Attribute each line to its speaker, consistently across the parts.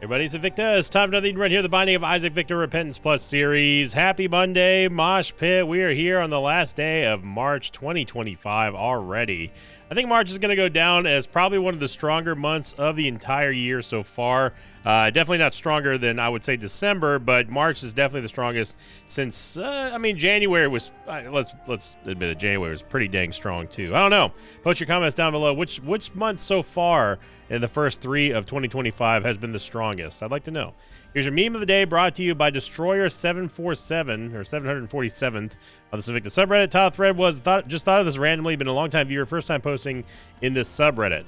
Speaker 1: Everybody, it's Victor. It's time for another right here, the Binding of Isaac Victor Repentance Plus series. Happy Monday, Mosh Pit. We are here on the last day of March 2025 already. I think March is going to go down as probably one of the stronger months of the entire year so far. Definitely not stronger than I would say December, but March is definitely the strongest since, January was, let's admit it, January was pretty dang strong too. I don't know. Post your comments down below. Which month so far in the first three of 2025 has been the strongest? I'd like to know. Here's your meme of the day, brought to you by Destroyer747 or 747th on the Invicta subreddit. Top thread was just thought of this randomly. Been a long time viewer, first time posting in this subreddit.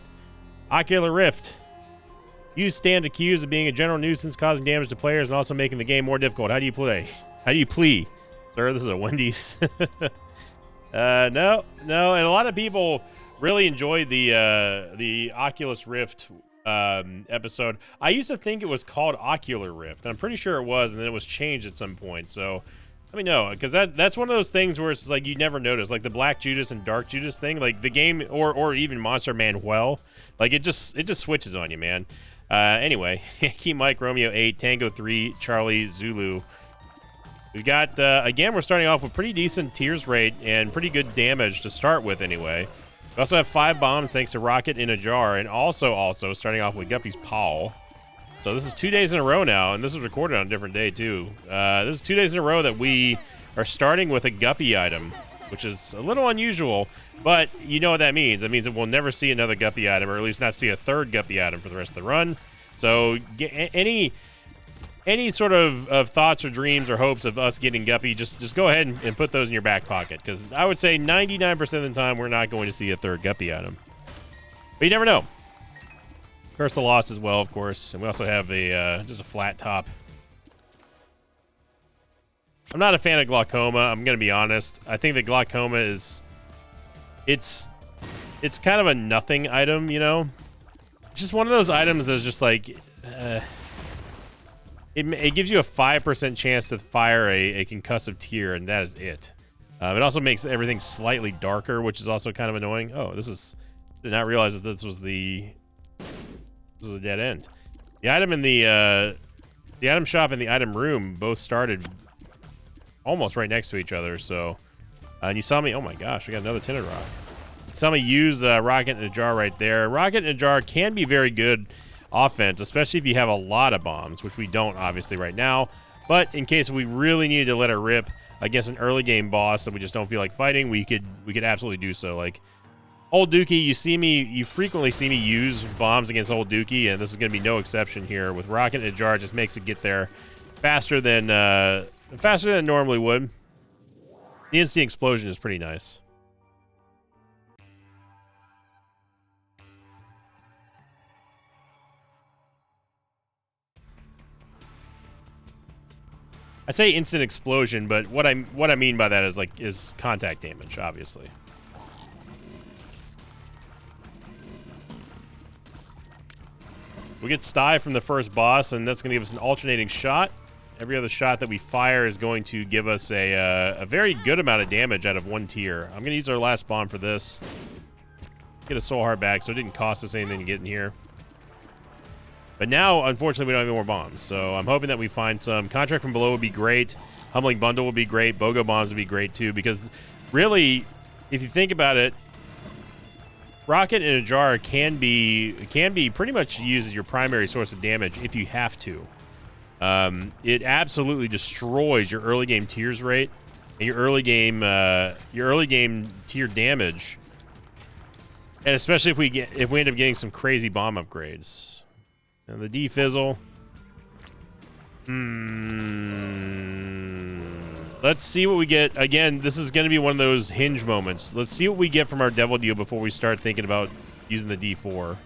Speaker 1: Ocular Rift. You stand accused of being a general nuisance, causing damage to players, and also making the game more difficult. How do you play? How do you plea, sir? This is a Wendy's. No, and a lot of people really enjoyed the Oculus Rift episode. I used to think it was called Ocular Rift. I'm pretty sure it was, and then it was changed at some point. So let me know, because that's one of those things where it's like you never notice, like the Black Judas and Dark Judas thing, like the game, or even Monster Manuel, like it just switches on you, man. Anyway, Yankee Mike Romeo 8 Tango 3 Charlie Zulu. We've got again, we're starting off with pretty decent tears rate and pretty good damage to start with anyway. We also have 5 bombs thanks to Rocket in a Jar, and also starting off with Guppy's Paw. So this is 2 days in a row now, and this was recorded on a different day too. This is 2 days in a row that we are starting with a Guppy item, which is a little unusual, but you know what that means. That means that we'll never see another Guppy item, or at least not see a third Guppy item for the rest of the run. So any sort of thoughts or dreams or hopes of us getting Guppy, just go ahead and put those in your back pocket, because I would say 99% of the time we're not going to see a third Guppy item. But you never know. Curse of Lost as well, of course, and we also have just a flat top. I'm not a fan of Glaucoma, I'm going to be honest. I think that Glaucoma is... It's kind of a nothing item, you know? It's just one of those items that's just like... It gives you a 5% chance to fire a concussive tear, and that is it. It also makes everything slightly darker, which is also kind of annoying. Oh, did not realize that this was a dead end. The item in the item shop and the item room both started almost right next to each other, so... and you saw me... Oh my gosh, we got another Tinted Rock. You saw me use Rocket in a Jar right there. Rocket in a Jar can be very good offense, especially if you have a lot of bombs, which we don't obviously right now, but in case we really needed to let it rip against an early game boss that we just don't feel like fighting, we could absolutely do so. Like Old Dookie, you frequently see me use bombs against Old Dookie, and this is going to be no exception here. With Rocket in a Jar, it just makes it get there faster than it normally would. The instant explosion is pretty nice. I say instant explosion, but what I mean by that is contact damage, obviously. We get Sty from the first boss, and that's going to give us an alternating shot. Every other shot that we fire is going to give us a very good amount of damage out of one tier. I'm going to use our last bomb for this. Get a soul heart back, so it didn't cost us anything to get in here. But now, unfortunately, we don't have any more bombs. So I'm hoping that we find some. Contract from Below would be great. Humbling Bundle would be great. BOGO Bombs would be great, too. Because, really, if you think about it, Rocket in a Jar can be pretty much used as your primary source of damage if you have to. It absolutely destroys your early game tears rate and your early game tier damage. And especially if we end up getting some crazy bomb upgrades. And the defizzle. Let's see what we get. Again, this is going to be one of those hinge moments. Let's see what we get from our Devil Deal before we start thinking about using the D4.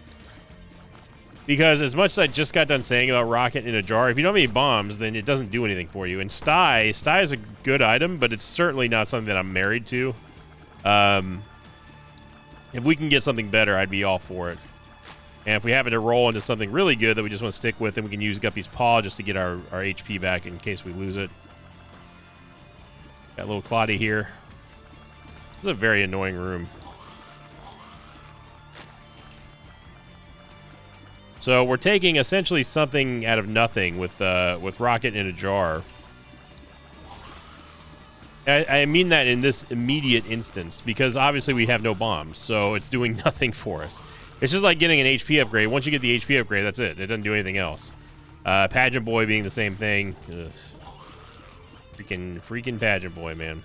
Speaker 1: Because as much as I just got done saying about Rocket in a Jar, if you don't have any bombs, then it doesn't do anything for you. And Sty is a good item, but it's certainly not something that I'm married to. If we can get something better, I'd be all for it. And if we happen to roll into something really good that we just want to stick with, then we can use Guppy's Paw just to get our HP back in case we lose it. Got a little Claudia here. This is a very annoying room. So we're taking essentially something out of nothing with Rocket in a jar. I mean that in this immediate instance, because obviously we have no bombs, so it's doing nothing for us. It's just like getting an HP upgrade. Once you get the HP upgrade, that's it. It doesn't do anything else. Pageant Boy being the same thing. Ugh. Freaking Pageant Boy, man.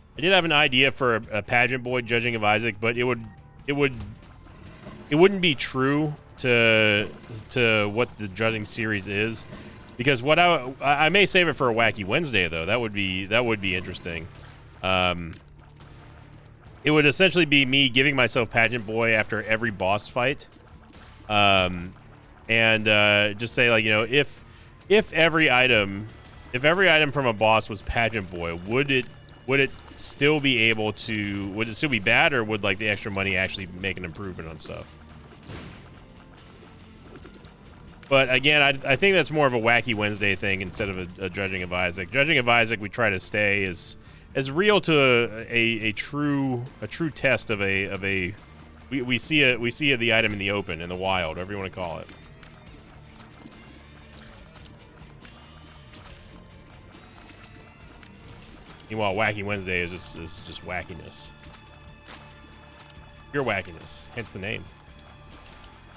Speaker 1: I did have an idea for a Pageant Boy Judging of Isaac, but it wouldn't be true to what the judging series is, because what I may save it for a Wacky Wednesday though. That would be interesting. It would essentially be me giving myself Pageant Boy after every boss fight, and just say, like, you know, if every item from a boss was Pageant Boy, would it still be able to, would it still be bad, or would like the extra money actually make an improvement on stuff? But again, I think that's more of a Wacky Wednesday thing instead of a Judging of Isaac. Judging of Isaac, we try to stay as real to a true test of a we see the item in the open, in the wild, whatever you want to call it. Meanwhile, Wacky Wednesday is just wackiness. Pure wackiness, hence the name.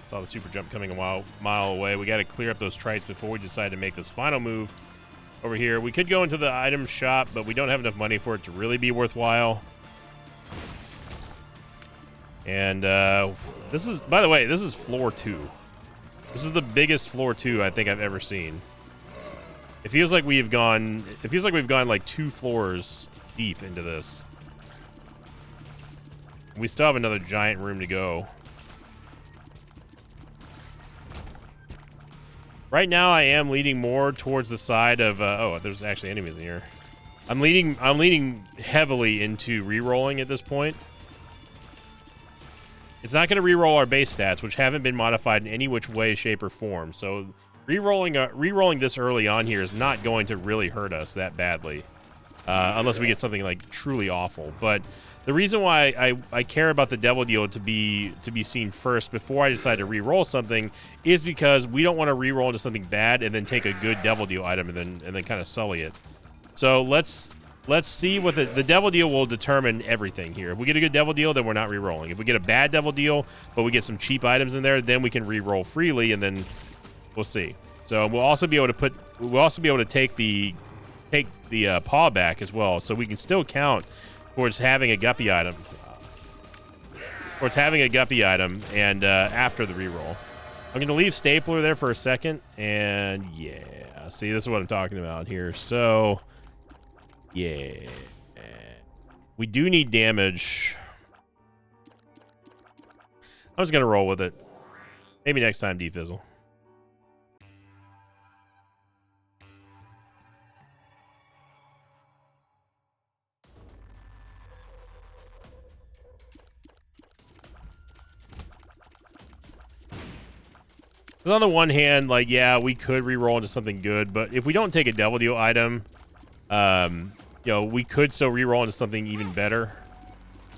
Speaker 1: Saw the super jump coming a mile away. We got to clear up those trites before we decide to make this final move over here. We could go into the item shop, but we don't have enough money for it to really be worthwhile. And this is, by the way, this is floor 2. This is the biggest floor 2 I think I've ever seen. It feels like we've gone like 2 floors deep into this. We still have another giant room to go. Right now, I am leaning more towards the side of. Oh, there's actually enemies in here. I'm leaning heavily into re-rolling at this point. It's not going to re-roll our base stats, which haven't been modified in any which way, shape, or form. So re-rolling this early on here is not going to really hurt us that badly, unless we get something like truly awful. But the reason why I care about the Devil Deal to be seen first before I decide to re-roll something is because we don't want to re-roll into something bad and then take a good Devil Deal item and then kind of sully it. So let's see what the Devil Deal will determine everything here. If we get a good Devil Deal, then we're not re-rolling. If we get a bad Devil Deal, but we get some cheap items in there, then we can re-roll freely, and then we'll see. So we'll also be able to take the paw back as well, so we can still count towards having a guppy item. And after the reroll. I'm going to leave Stapler there for a second, and yeah. See, this is what I'm talking about here. So, yeah. We do need damage. I'm just going to roll with it. Maybe next time, Defizzle. Because on the one hand, like, yeah, we could re-roll into something good, but if we don't take a Devil Deal item, you know, we could still re-roll into something even better.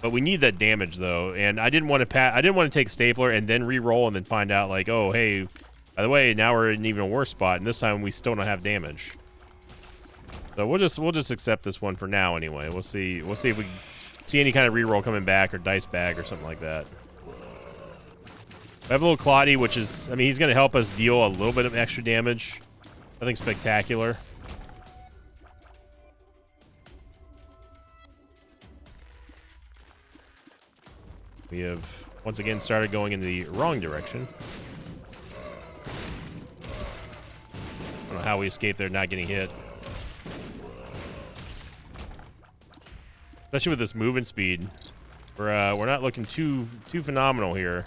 Speaker 1: But we need that damage, though, and I didn't want to take Stapler and then re-roll and then find out, like, oh, hey, by the way, now we're in an even worse spot, and this time we still don't have damage. So we'll just accept this one for now, anyway. We'll see if we see any kind of re-roll coming back or dice bag or something like that. We have a little Claudie, which is, I mean, he's going to help us deal a little bit of extra damage. Nothing spectacular. We have, once again, started going in the wrong direction. I don't know how we escaped there not getting hit. Especially with this movement speed. We're not looking too phenomenal here.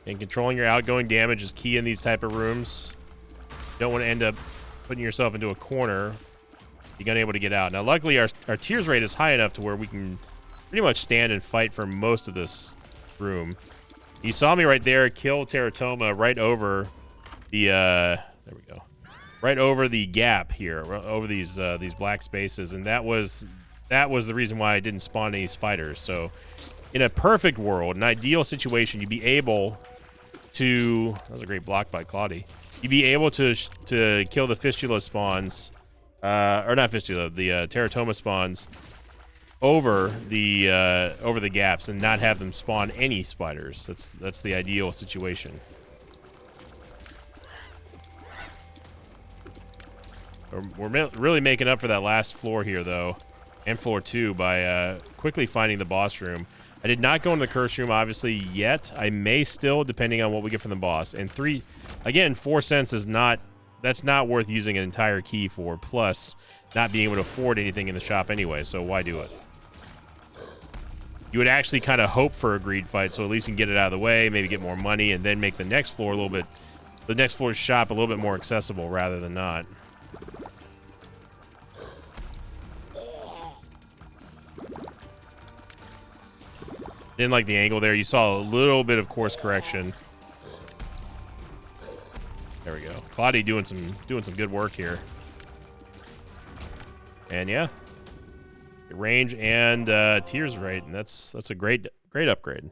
Speaker 1: And controlling your outgoing damage is key in these type of rooms. You don't want to end up putting yourself into a corner. You're unable to get out. Now, luckily, our tears rate is high enough to where we can pretty much stand and fight for most of this room. You saw me right there kill Teratoma right over the, there we go. right over the gap here, over these black spaces, and that was the reason why I didn't spawn any spiders. So in a perfect world, an ideal situation, you'd be able to, that was a great block by Claudie, you'd be able to kill the fistula spawns, or not fistula, the teratoma spawns over the gaps and not have them spawn any spiders. That's the ideal situation. We're really making up for that last floor here, though, and floor 2 by quickly finding the boss room. I did not go into the curse room, obviously, yet. I may still, depending on what we get from the boss. And 4 cents is not, that's not worth using an entire key for, plus not being able to afford anything in the shop anyway, so why do it? You would actually kind of hope for a greed fight, so at least you can get it out of the way, maybe get more money, and then make the next floor the next floor's shop a little bit more accessible rather than not. Didn't like the angle there. You saw a little bit of course correction. There we go. Claudie doing some good work here. And yeah, range and tears rate, and that's a great upgrade.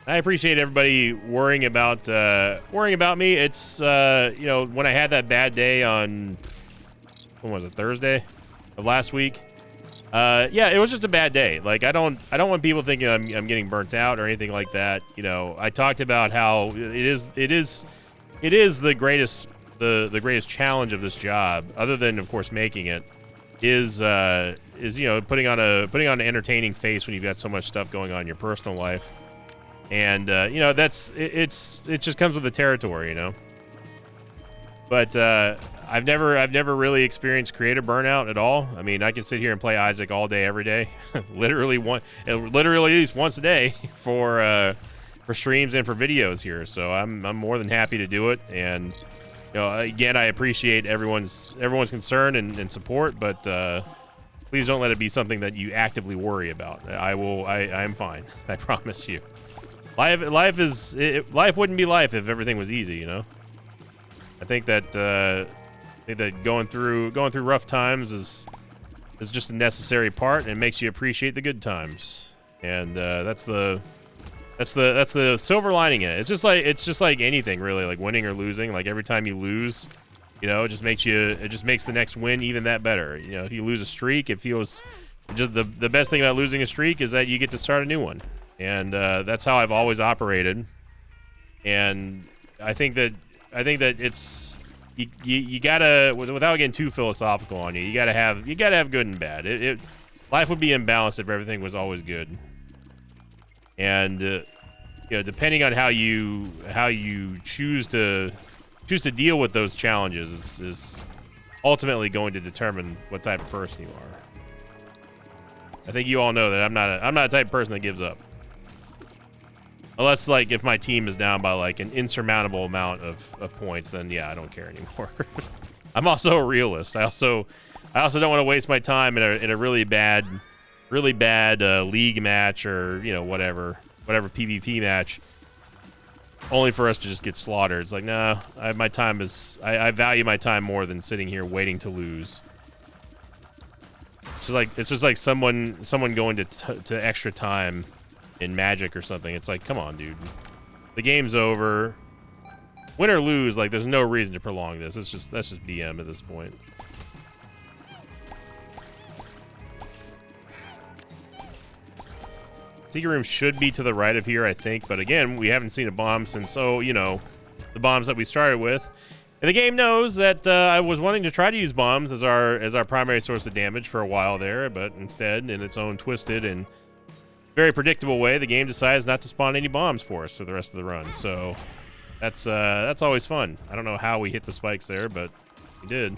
Speaker 1: I appreciate everybody worrying about me. It's you know, when I had that bad day on, when was it, Thursday of last week? Yeah, it was just a bad day. Like, I don't want people thinking I'm getting burnt out or anything like that. You know, I talked about how it is the greatest challenge of this job, other than of course making it, is you know, putting on an entertaining face when you've got so much stuff going on in your personal life. And you know, it just comes with the territory, you know. But I've never really experienced creative burnout at all. I mean, I can sit here and play Isaac all day, every day, literally at least once a day for streams and for videos here. So I'm more than happy to do it. And you know, again, I appreciate everyone's concern and support, but please don't let it be something that you actively worry about. I am fine. I promise you. Life wouldn't be life if everything was easy, you know. I think that going through rough times is just a necessary part, and it makes you appreciate the good times. And that's the silver lining in it. It's just like anything really, like winning or losing. Like every time you lose, you know, it just makes the next win even that better. You know, if you lose a streak, it feels just the best thing about losing a streak is that you get to start a new one. And that's how I've always operated. And I think that it's you gotta, without getting too philosophical on you, you gotta have good and bad. Life would be imbalanced if everything was always good. And you know, depending on how you choose to deal with those challenges is ultimately going to determine what type of person you are. I think you all know that I'm not a type of person that gives up. Unless, like, if my team is down by, like, an insurmountable amount of points, then, yeah, I don't care anymore. I'm also a realist. I also don't want to waste my time in a really bad league match or, you know, whatever PvP match, only for us to just get slaughtered. It's like, nah, I value my time more than sitting here waiting to lose. It's just like someone going to extra time in Magic or something. It's like, come on, dude. The game's over. Win or lose, like, there's no reason to prolong this. That's just BM at this point. Secret room should be to the right of here, I think. But again, we haven't seen a bomb since, you know, the bombs that we started with. And the game knows that I was wanting to try to use bombs as our primary source of damage for a while there, but instead, in its own twisted and very predictable way, the game decides not to spawn any bombs for us for the rest of the run. So that's always fun. I don't know how we hit the spikes there, but we did.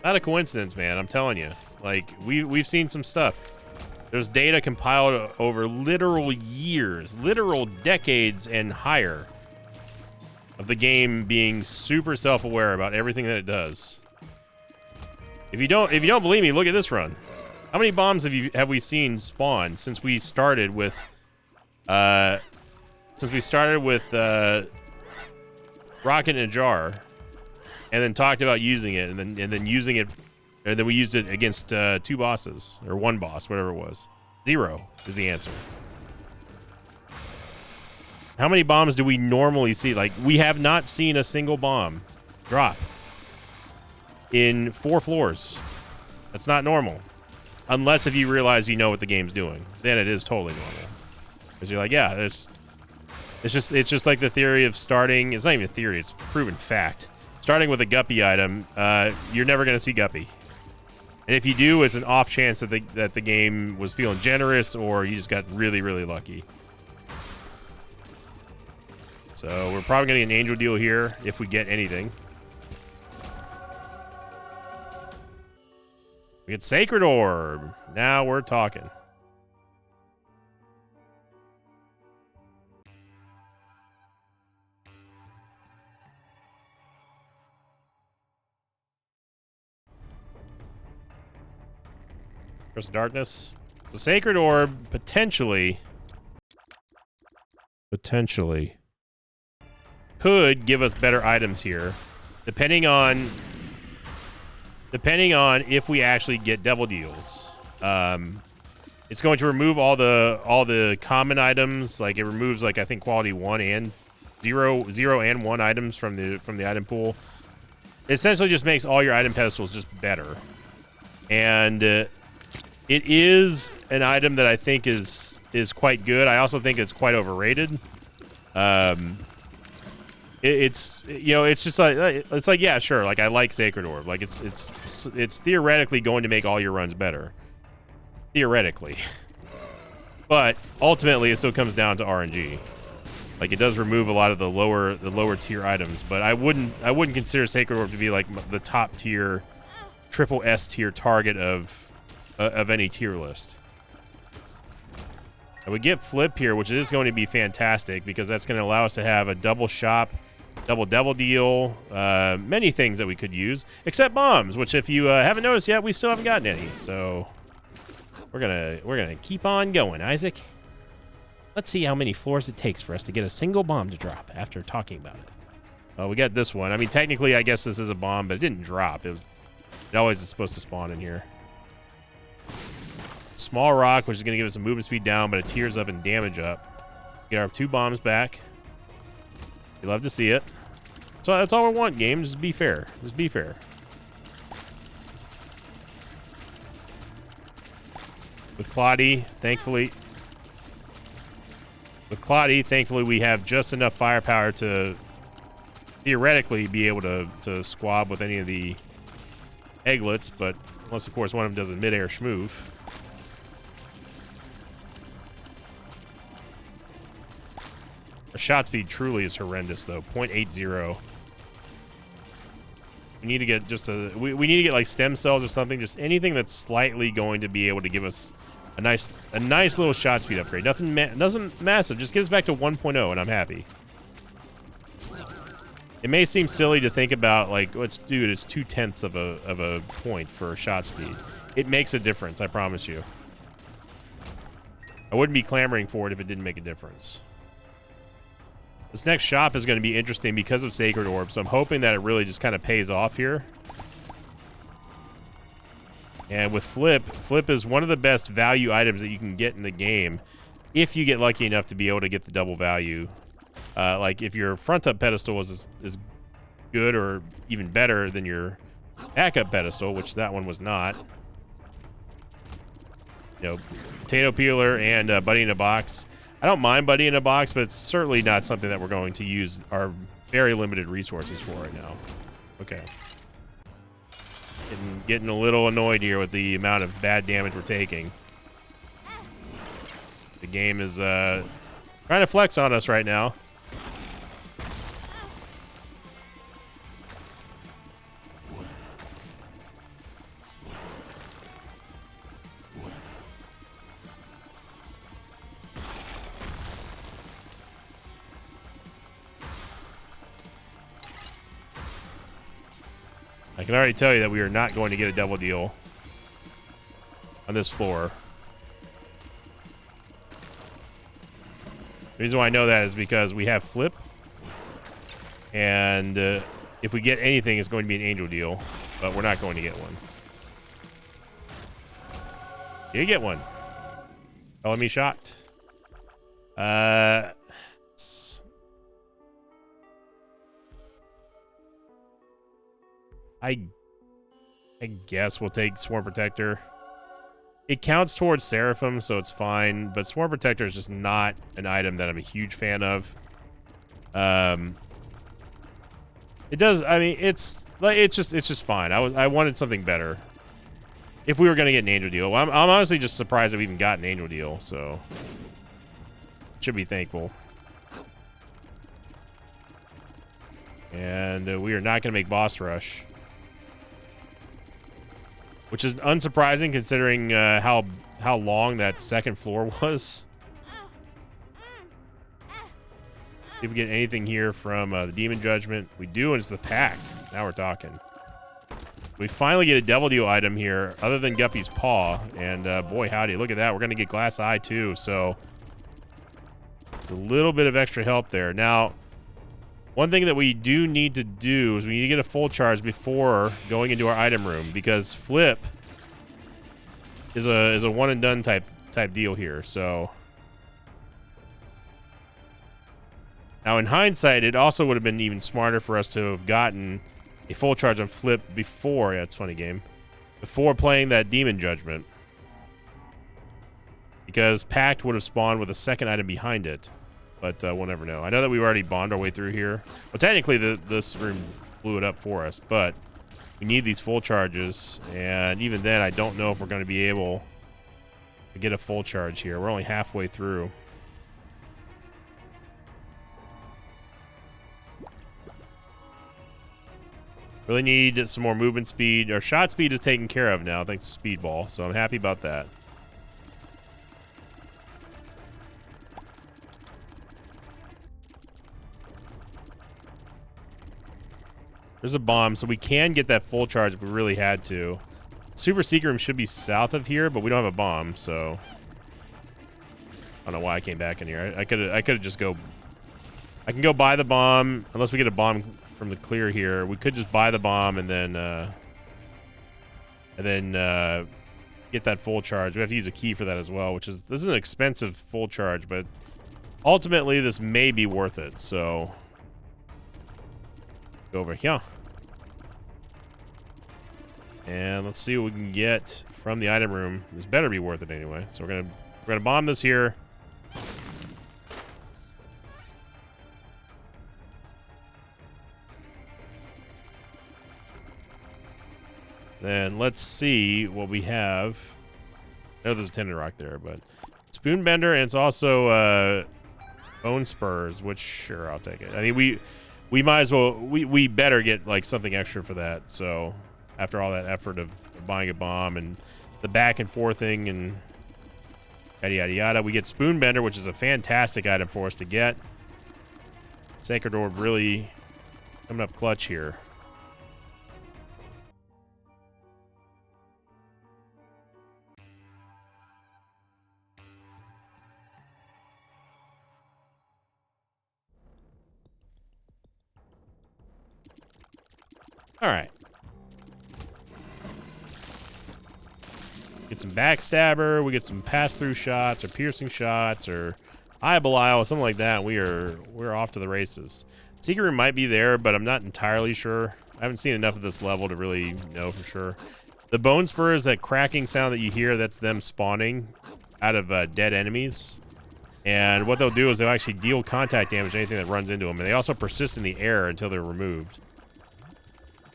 Speaker 1: Not a coincidence, man. I'm telling you. Like, we've seen some stuff. There's data compiled over literal years, literal decades and higher of the game being super self-aware about everything that it does. If you don't believe me, look at this run. How many bombs have we seen spawn since we started with Rocket in a Jar, and then talked about using it, and then using it, and then we used it against 2 bosses or 1 boss, whatever it was. 0 is the answer. How many bombs do we normally see? Like, we have not seen a single bomb drop in 4 floors. That's not normal. Unless if you realize you know what the game's doing. Then it is totally normal. Because you're like, yeah, it's just like the theory of starting. It's not even a theory, it's proven fact. Starting with a Guppy item, you're never going to see Guppy. And if you do, it's an off chance that the game was feeling generous, or you just got really, really lucky. So we're probably going to get an angel deal here if we get anything. We get Sacred Orb. Now we're talking. Curse of Darkness. The Sacred Orb potentially could give us better items here, depending on if we actually get devil deals. It's going to remove all the common items. Like, it removes, like, I think quality 1 and 0 and 1 items from the item pool. It essentially just makes all your item pedestals just better. And it is an item that I think is quite good. I also think it's quite overrated. It's just like yeah, sure, like I like Sacred Orb, like it's theoretically going to make all your runs better, theoretically, but ultimately it still comes down to RNG. Like, it does remove a lot of the lower tier items, but I wouldn't consider Sacred Orb to be like the top tier, triple S tier target of any tier list. And we get Flip here, which is going to be fantastic because that's going to allow us to have a double shop, double devil deal, many things that we could use, except bombs, which if you haven't noticed yet, we still haven't gotten any. So we're gonna keep on going, Isaac. Let's see how many floors it takes for us to get a single bomb to drop after talking about it. Well, we got this one. I mean, technically, I guess this is a bomb, but it didn't drop. It always is supposed to spawn in here. Small rock, which is going to give us a movement speed down, but it tears up and damage up. Get our 2 bombs back. You love to see it. So that's all we want, game. Just be fair. Just be fair. With Claudie, thankfully, we have just enough firepower to theoretically be able to squab with any of the egglets, but unless, of course, one of them does a mid-air schmoove. Our shot speed truly is horrendous, though. 0.80. We need to get we need to get like stem cells or something, just anything that's slightly going to be able to give us a nice little shot speed upgrade. Nothing massive. Just get us back to 1.0 and I'm happy. It may seem silly to think about, like, it's 0.2 of a point for shot speed. It makes a difference, I promise you. I wouldn't be clamoring for it if it didn't make a difference. This next shop is going to be interesting because of Sacred Orb, so I'm hoping that it really just kind of pays off here. And with Flip is one of the best value items that you can get in the game if you get lucky enough to be able to get the double value. Like, if your front-up pedestal is good or even better than your back-up pedestal, which that one was not. You know, Potato Peeler and Buddy in a Box. I don't mind Buddy in a Box, but it's certainly not something that we're going to use our very limited resources for right now. Okay. Getting a little annoyed here with the amount of bad damage we're taking. The game is trying to flex on us right now. I can already tell you that we are not going to get a double deal on this floor. The reason why I know that is because we have flip, and if we get anything, it's going to be an angel deal, but we're not going to get one. You get one. Telling me shocked. I guess we'll take Swarm Protector. It counts towards Seraphim, so it's fine, but Swarm Protector is just not an item that I'm a huge fan of. It does, I mean, it's just fine. I wanted something better. If we were going to get an angel deal. I'm honestly just surprised that we even got an angel deal, so should be thankful. And we are not going to make boss rush, which is unsurprising considering how long that second floor was. If we get anything here from the Demon Judgment, we do, and it's the Pact. Now we're talking. We finally get a double deal item here, other than Guppy's Paw, and boy howdy, look at that. We're going to get Glass Eye too, so there's a little bit of extra help there. Now, one thing that we do need to do is we need to get a full charge before going into our item room, because flip is a one and done type deal here. So now in hindsight, it also would have been even smarter for us to have gotten a full charge on flip before. Yeah, it's a funny game. Before playing that Demon Judgment, because Pact would have spawned with a second item behind it. But we'll never know. I know that we already bombed our way through here. Well, technically, this room blew it up for us, but we need these full charges. And even then, I don't know if we're going to be able to get a full charge here. We're only halfway through. Really need some more movement speed. Our shot speed is taken care of now, thanks to Speedball. So I'm happy about that. There's a bomb, so we can get that full charge if we really had to. Super Secret Room should be south of here, but we don't have a bomb, so I don't know why I came back in here. I could have just go. I can go buy the bomb unless we get a bomb from the clear here. We could just buy the bomb and then get that full charge. We have to use a key for that as well, which is, this is an expensive full charge, but ultimately this may be worth it. So go over here. And let's see what we can get from the item room. This better be worth it anyway. So we're gonna bomb this here. Then let's see what we have. I know there's a Tendon Rock there, but Spoonbender, and it's also Bone Spurs, which sure, I'll take it. I mean, we might as well, we better get like something extra for that. So after all that effort of buying a bomb and the back and forthing and yada yada yada, we get Spoonbender, which is a fantastic item for us to get. Sacred Orb really coming up clutch here. All right. Get some Backstabber. We get some pass-through shots or piercing shots or Eye Belial, something like that. We're off to the races. Secret Room might be there, but I'm not entirely sure. I haven't seen enough of this level to really know for sure. The Bone Spur is that cracking sound that you hear. That's them spawning out of dead enemies. And what they'll do is they'll actually deal contact damage to anything that runs into them. And they also persist in the air until they're removed.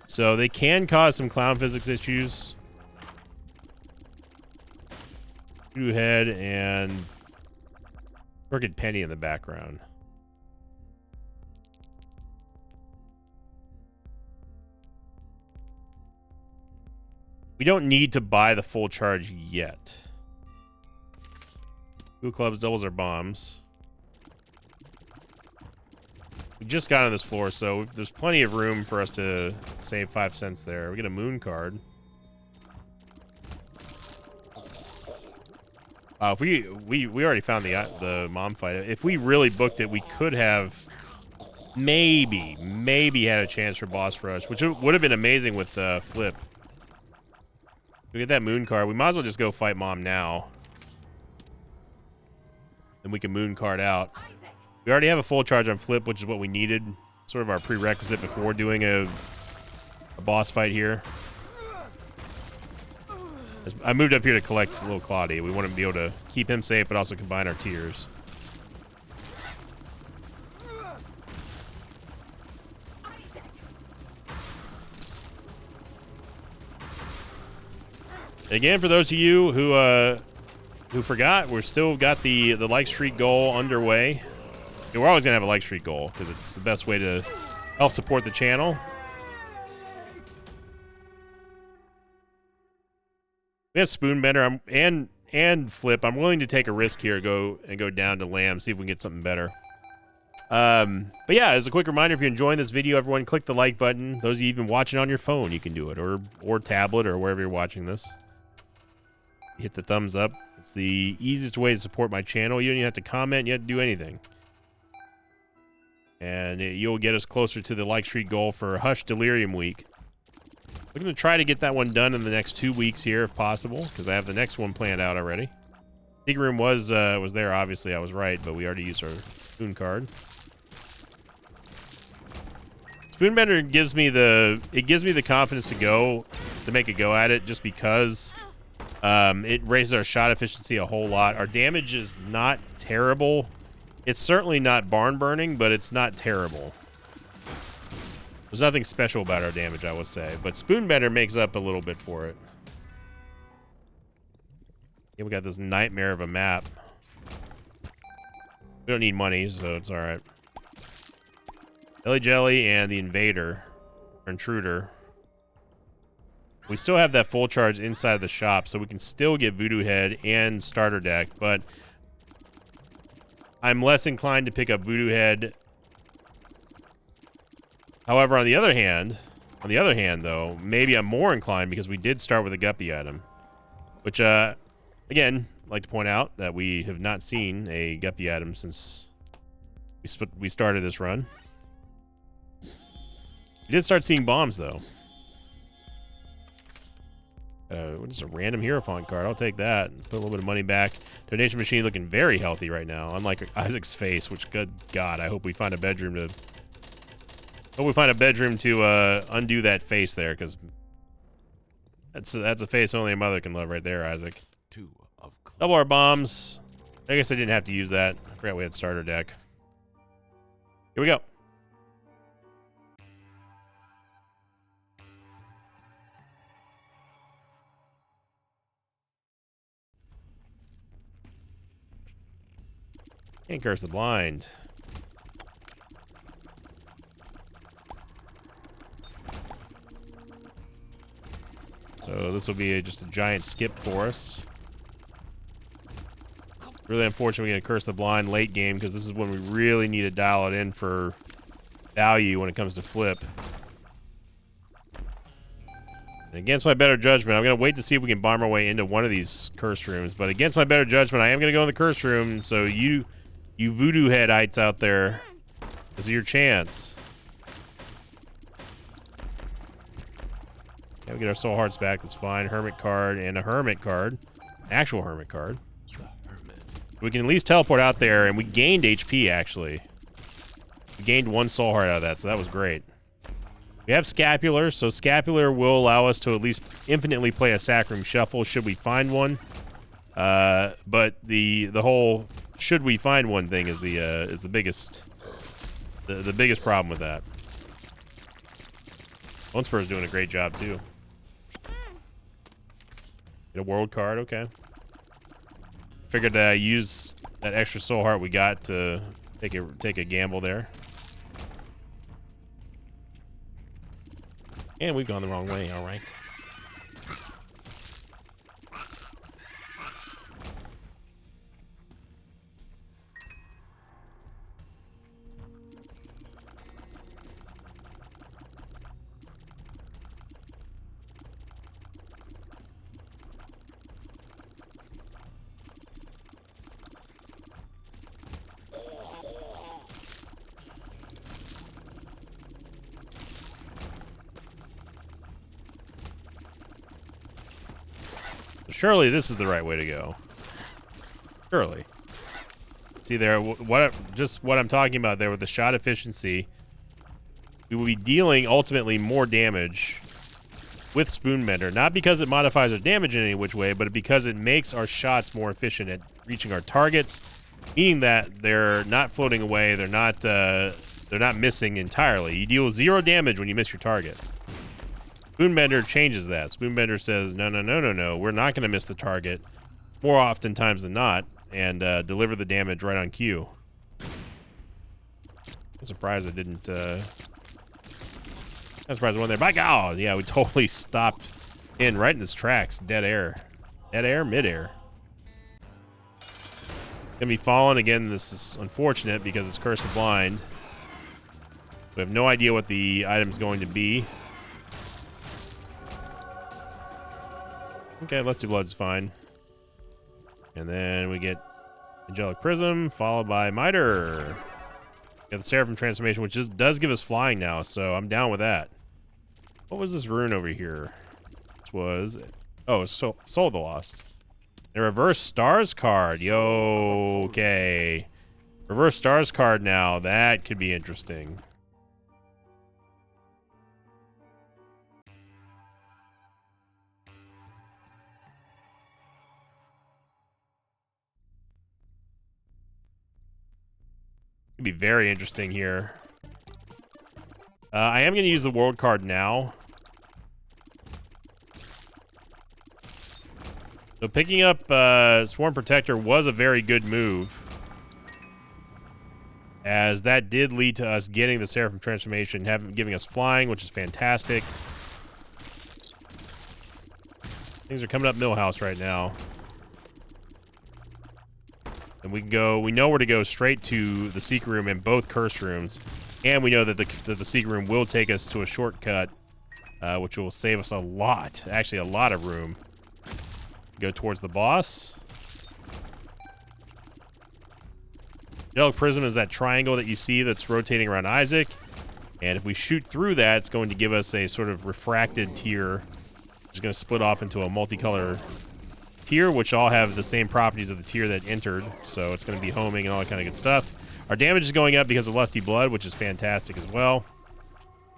Speaker 1: So they can cause some clown physics issues. Two head and Crooked Penny in the background. We don't need to buy the full charge yet. Two clubs doubles our bombs. We just got on this floor, so there's plenty of room for us to save 5 cents there. We get a moon card. If we already found the mom fight. If we really booked it, we could have maybe had a chance for boss rush, which would have been amazing with Flip. We get that moon card. We might as well just go fight mom now. Then we can moon card out. We already have a full charge on Flip, which is what we needed. Sort of our prerequisite before doing a boss fight here. I moved up here to collect little Claudia. We want to be able to keep him safe, but also combine our tiers. Again, for those of you who forgot, we're still got the like streak goal underway. Yeah, we're always gonna have a like streak goal because it's the best way to help support the channel. We have Spoonbender and Flip. I'm willing to take a risk here, go down to Lamb, see if we can get something better. But yeah, as a quick reminder, if you're enjoying this video, everyone click the like button. Those of you even watching on your phone, you can do it, or tablet, or wherever you're watching this. Hit the thumbs up. It's the easiest way to support my channel. You don't even have to comment. You don't have to do anything. And you'll get us closer to the like streak goal for Hush Delirium Week. We're going to try to get that one done in the next 2 weeks here, if possible, because I have the next one planned out already. Big Room was there, obviously. I was right, but we already used our Spoon card. Spoonbender gives me the confidence to make a go at it, just because it raises our shot efficiency a whole lot. Our damage is not terrible. It's certainly not barn burning, but it's not terrible. There's nothing special about our damage, I would say, but Spoonbender makes up a little bit for it. Yeah, we got this nightmare of a map. We don't need money, so it's all right. Jelly Jelly and the Invader, or Intruder. We still have that full charge inside the shop, so we can still get Voodoo Head and Starter Deck, but I'm less inclined to pick up Voodoo Head. However, on the other hand, though, maybe I'm more inclined because we did start with a Guppy item, which, again, I'd like to point out that we have not seen a Guppy item since we started this run. We did start seeing bombs, though. Just a random Hierophant card. I'll take that. Put a little bit of money back. Donation machine looking very healthy right now, unlike Isaac's face, which, good God, I hope we find a bedroom to... undo that face there, because that's a face only a mother can love right there, Isaac. Double our bombs. I guess I didn't have to use that. I forgot we had Starter Deck. Here we go. Can't curse the blind. So this will be just a giant skip for us. Really unfortunate we're going to curse the blind late game, because this is when we really need to dial it in for value when it comes to Flip. And against my better judgment, I'm going to wait to see if we can bomb our way into one of these curse rooms. But against my better judgment, I am going to go in the curse room. So you Voodoo Headites out there, this is your chance. Yeah, we get our soul hearts back. That's fine. Hermit card and a Hermit card. Actual Hermit card. We can at least teleport out there, and we gained HP, actually. We gained 1 soul heart out of that, so that was great. We have Scapular, so Scapular will allow us to at least infinitely play a Sacrum Shuffle should we find one. But the whole should we find one thing is the biggest problem with that. Bone Spur's doing a great job too. Get a world card, okay. Figured to use that extra soul heart we got to take a gamble there. And we've gone the wrong way, all right. Surely this is the right way to go. Surely. See there, just what I'm talking about there with the shot efficiency. We will be dealing ultimately more damage with Spoonbender, not because it modifies our damage in any which way, but because it makes our shots more efficient at reaching our targets, meaning that they're not floating away, they're not missing entirely. You deal 0 damage when you miss your target. Spoonbender changes that. Spoonbender says, no, we're not going to miss the target more often times than not, and deliver the damage right on cue. I'm surprised it didn't, I'm surprised it wasn't there. By God, yeah, we totally stopped in right in his tracks. Dead air. Dead air, midair. Gonna be falling again. This is unfortunate because it's Curse of Blind. We have no idea what the item's going to be. Okay, Lusty Blood's fine. And then we get Angelic Prism, followed by Miter. Got the Seraphim transformation, which does give us flying now, so I'm down with that. What was this rune over here? This was... Oh, Soul of the Lost. A reverse stars card. Yo, okay. Reverse stars card now. That could be interesting. Could be very interesting here. I am going to use the world card now. So picking up Swarm Protector was a very good move, as that did lead to us getting the Seraphim transformation, giving us flying, which is fantastic. Things are coming up Millhouse right now. And we know where to go straight to the secret room and both curse rooms. And we know that the secret room will take us to a shortcut, which will save us a lot, actually a lot of room. Go towards the boss. Angelic Prism is that triangle that you see that's rotating around Isaac. And if we shoot through that, it's going to give us a sort of refracted tier, which is going to split off into a multicolor tier, which all have the same properties of the tier that entered. So it's going to be homing and all that kind of good stuff. Our damage is going up because of Lusty Blood, which is fantastic as well.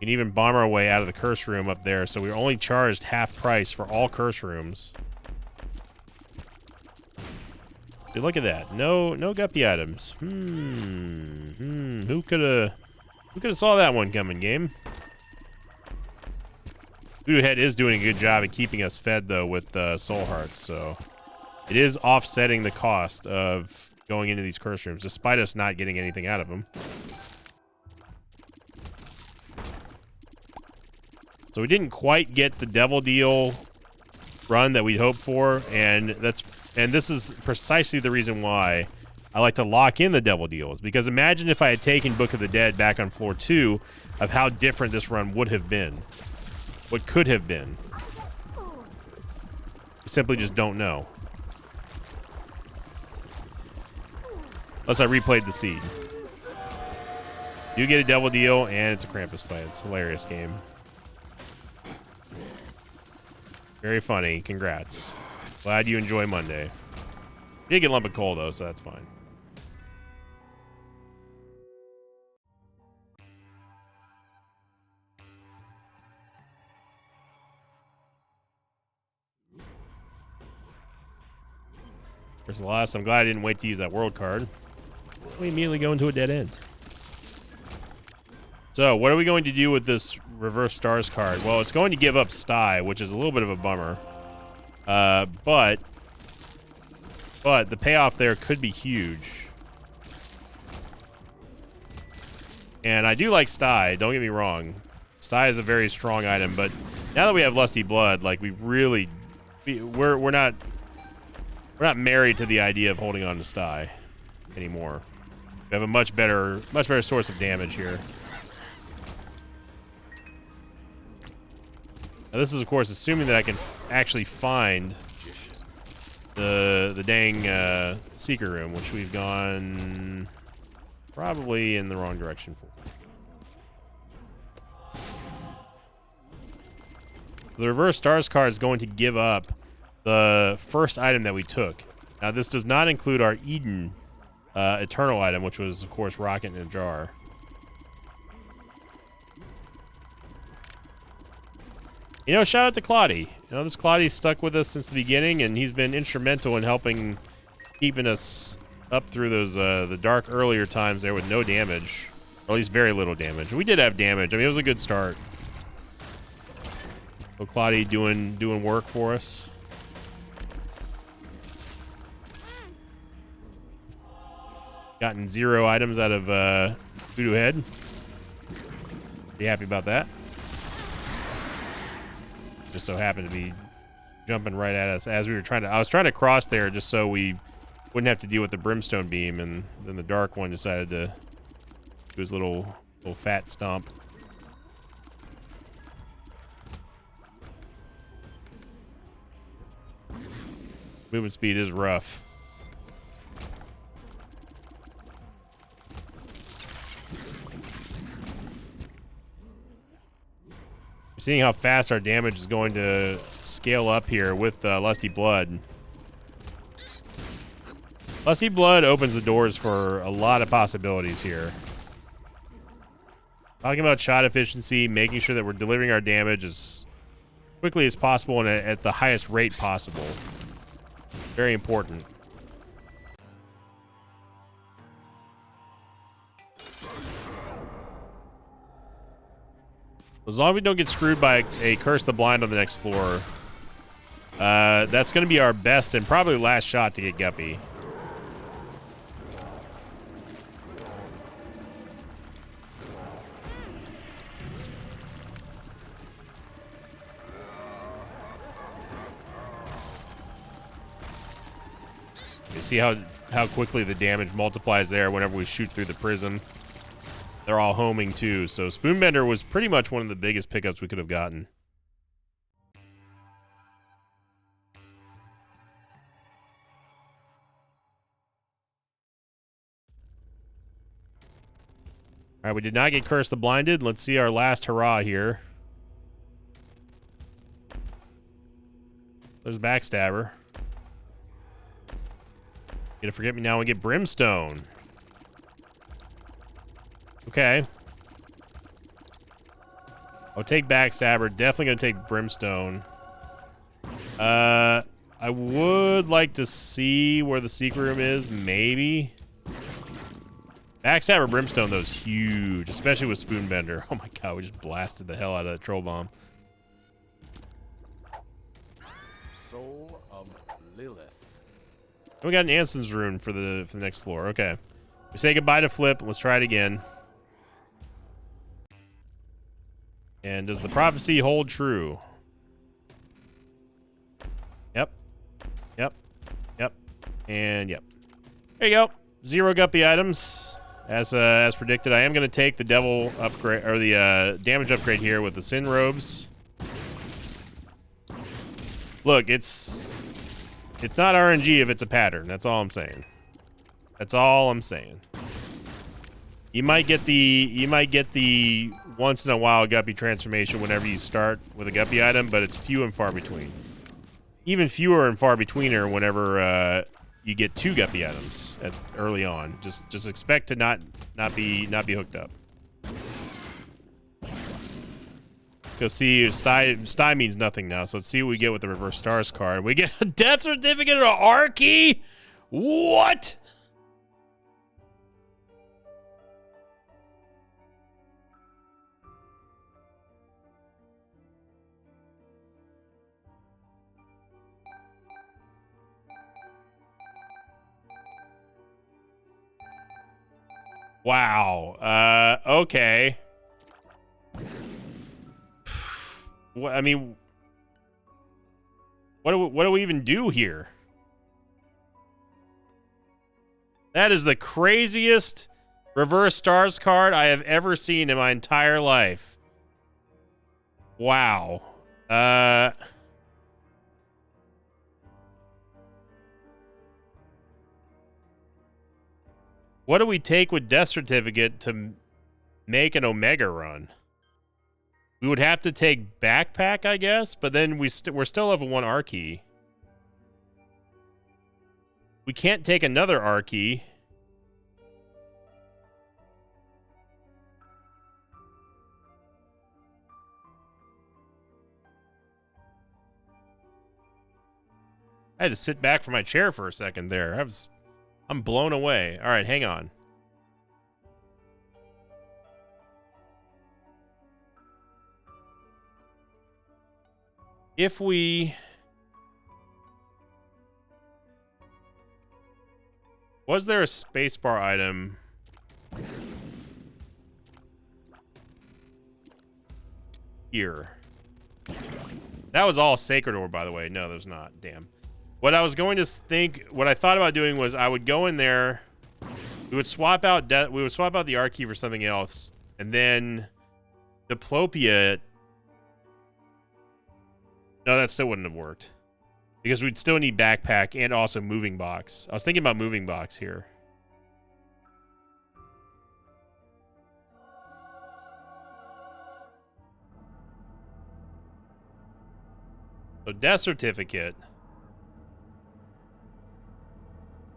Speaker 1: We can even bomb our way out of the curse room up there, so we're only charged half price for all curse rooms. Dude, look at that. No guppy items. Who could have saw that one coming, game? Voodoo Head is doing a good job at keeping us fed, though, with Soul Hearts, so it is offsetting the cost of going into these curse rooms, despite us not getting anything out of them. So we didn't quite get the Devil Deal run that we'd hoped for, and this is precisely the reason why I like to lock in the Devil Deals, because imagine if I had taken Book of the Dead back on floor 2 of how different this run would have been. What could have been. We simply just don't know. Unless I replayed the seed. You get a Devil Deal, and it's a Krampus fight. It's a hilarious game. Very funny. Congrats. Glad you enjoy Monday. You did get a lump of coal, though, so that's fine. There's a loss. I'm glad I didn't wait to use that world card. We immediately go into a dead end. So, what are we going to do with this Reverse Stars card? Well, it's going to give up Sty, which is a little bit of a bummer. But the payoff there could be huge. And I do like Sty, don't get me wrong. Sty is a very strong item, but now that we have Lusty Blood, like we're not married to the idea of holding on to Sty anymore. We have a much better source of damage here. Now this is, of course, assuming that I can actually find the dang secret room, which we've gone probably in the wrong direction for. The Reverse Stars card is going to give up the first item that we took. Now, this does not include our Eden Eternal item, which was, of course, Rocket in a Jar. You know, shout out to Claudie. You know, this Claudie's stuck with us since the beginning, and he's been instrumental in helping keeping us up through those the dark earlier times there with no damage, or at least very little damage. We did have damage. I mean, it was a good start. So Claudie doing work for us. Gotten 0 items out of Voodoo Head. Be happy about that. Just so happened to be jumping right at us as we were trying to. I was trying to cross there just so we wouldn't have to deal with the brimstone beam, and then the dark one decided to do his little fat stomp. Movement speed is rough. Seeing how fast our damage is going to scale up here with Lusty Blood. Lusty Blood opens the doors for a lot of possibilities here. Talking about shot efficiency, making sure that we're delivering our damage as quickly as possible and at the highest rate possible. Very important. As long as we don't get screwed by a Curse the Blind on the next floor, that's going to be our best and probably last shot to get Guppy. You see how quickly the damage multiplies there whenever we shoot through the prism. They're all homing too, so Spoonbender was pretty much one of the biggest pickups we could have gotten. All right, we did not get Curse the Blinded. Let's see our last hurrah here. There's Backstabber. Get a Forget Me Now and get Brimstone. Okay. I'll take Backstabber. Definitely gonna take Brimstone. I would like to see where the secret room is, maybe. Backstabber Brimstone, though, is huge, especially with Spoonbender. Oh my god, we just blasted the hell out of that Troll Bomb.
Speaker 2: Soul of Lilith.
Speaker 1: We got an Anson's Rune for the next floor. Okay. We say goodbye to Flip. Let's try it again. And does the prophecy hold true? Yep. Yep. Yep. And yep. There you go. 0 Guppy items. As predicted, I am going to take the devil upgrade, or the damage upgrade here with the Sin Robes. Look, it's not RNG if it's a pattern. That's all I'm saying. That's all I'm saying. You might get the once in a while Guppy transformation whenever you start with a Guppy item, but it's few and far between. Even fewer and far between are whenever you get 2 Guppy items early on. Just expect to not be hooked up. Go see Sty means nothing now, so let's see what we get with the Reverse Stars card. We get a death certificate of Arky? What? Wow. Okay. What, I mean, what do we even do here? That is the craziest Reverse Stars card I have ever seen in my entire life. Wow. What do we take with Death Certificate to make an Omega run? We would have to take Backpack, I guess, but then we're still level 1 Arky. We can't take another Archie. I had to sit back from my chair for a second there. I'm blown away. All right, hang on. If we... Was there a spacebar item? Here. That was all Sacred Ore, by the way. No, there's not. Damn. What I was going to think, what I thought about doing was I would go in there, we would swap out the Archie for something else, and then Diplopia. No, that still wouldn't have worked. Because we'd still need backpack and also moving box. I was thinking about moving box here. So death certificate.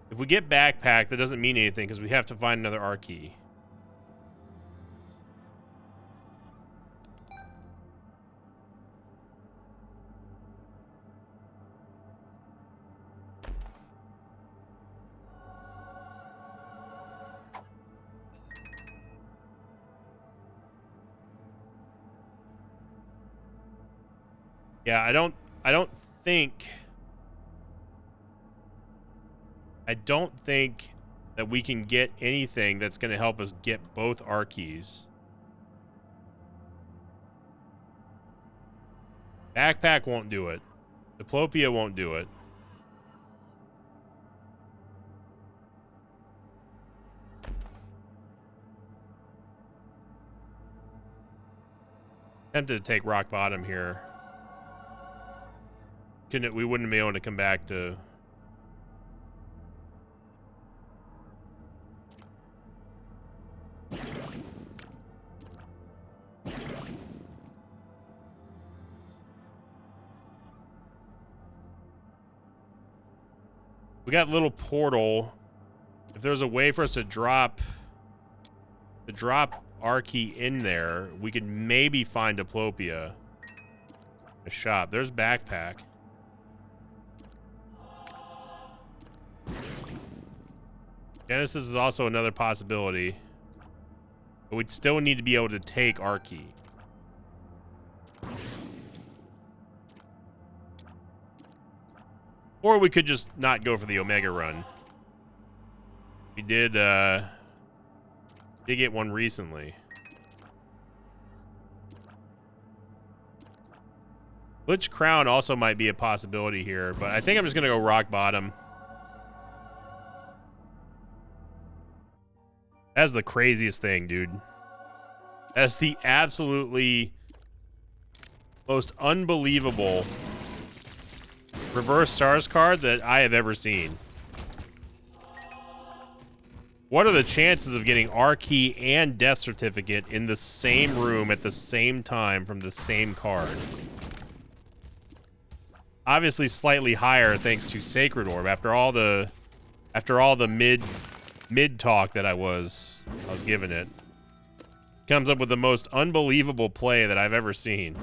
Speaker 1: If we get backpack, that doesn't mean anything because we have to find another Archie. Yeah, I don't think that we can get anything that's going to help us get both Archies. Backpack won't do it. Diplopia won't do it. Tempted to take rock bottom here. We wouldn't be able to come back to... We got little portal. If there's a way for us to drop Archie in there, we could maybe find Diplopia. A shop. There's backpack. Genesis is also another possibility. But we'd still need to be able to take Archie. Or we could just not go for the Omega run. We did get one recently. Lich Crown also might be a possibility here, but I think I'm just going to go rock bottom. That's the craziest thing, dude. That's the absolutely most unbelievable reverse SARS card that I have ever seen. What are the chances of getting Archie and death certificate in the same room at the same time from the same card? Obviously slightly higher thanks to Sacred Orb after all the mid talk that I was giving it. Comes up with the most unbelievable play that I've ever seen.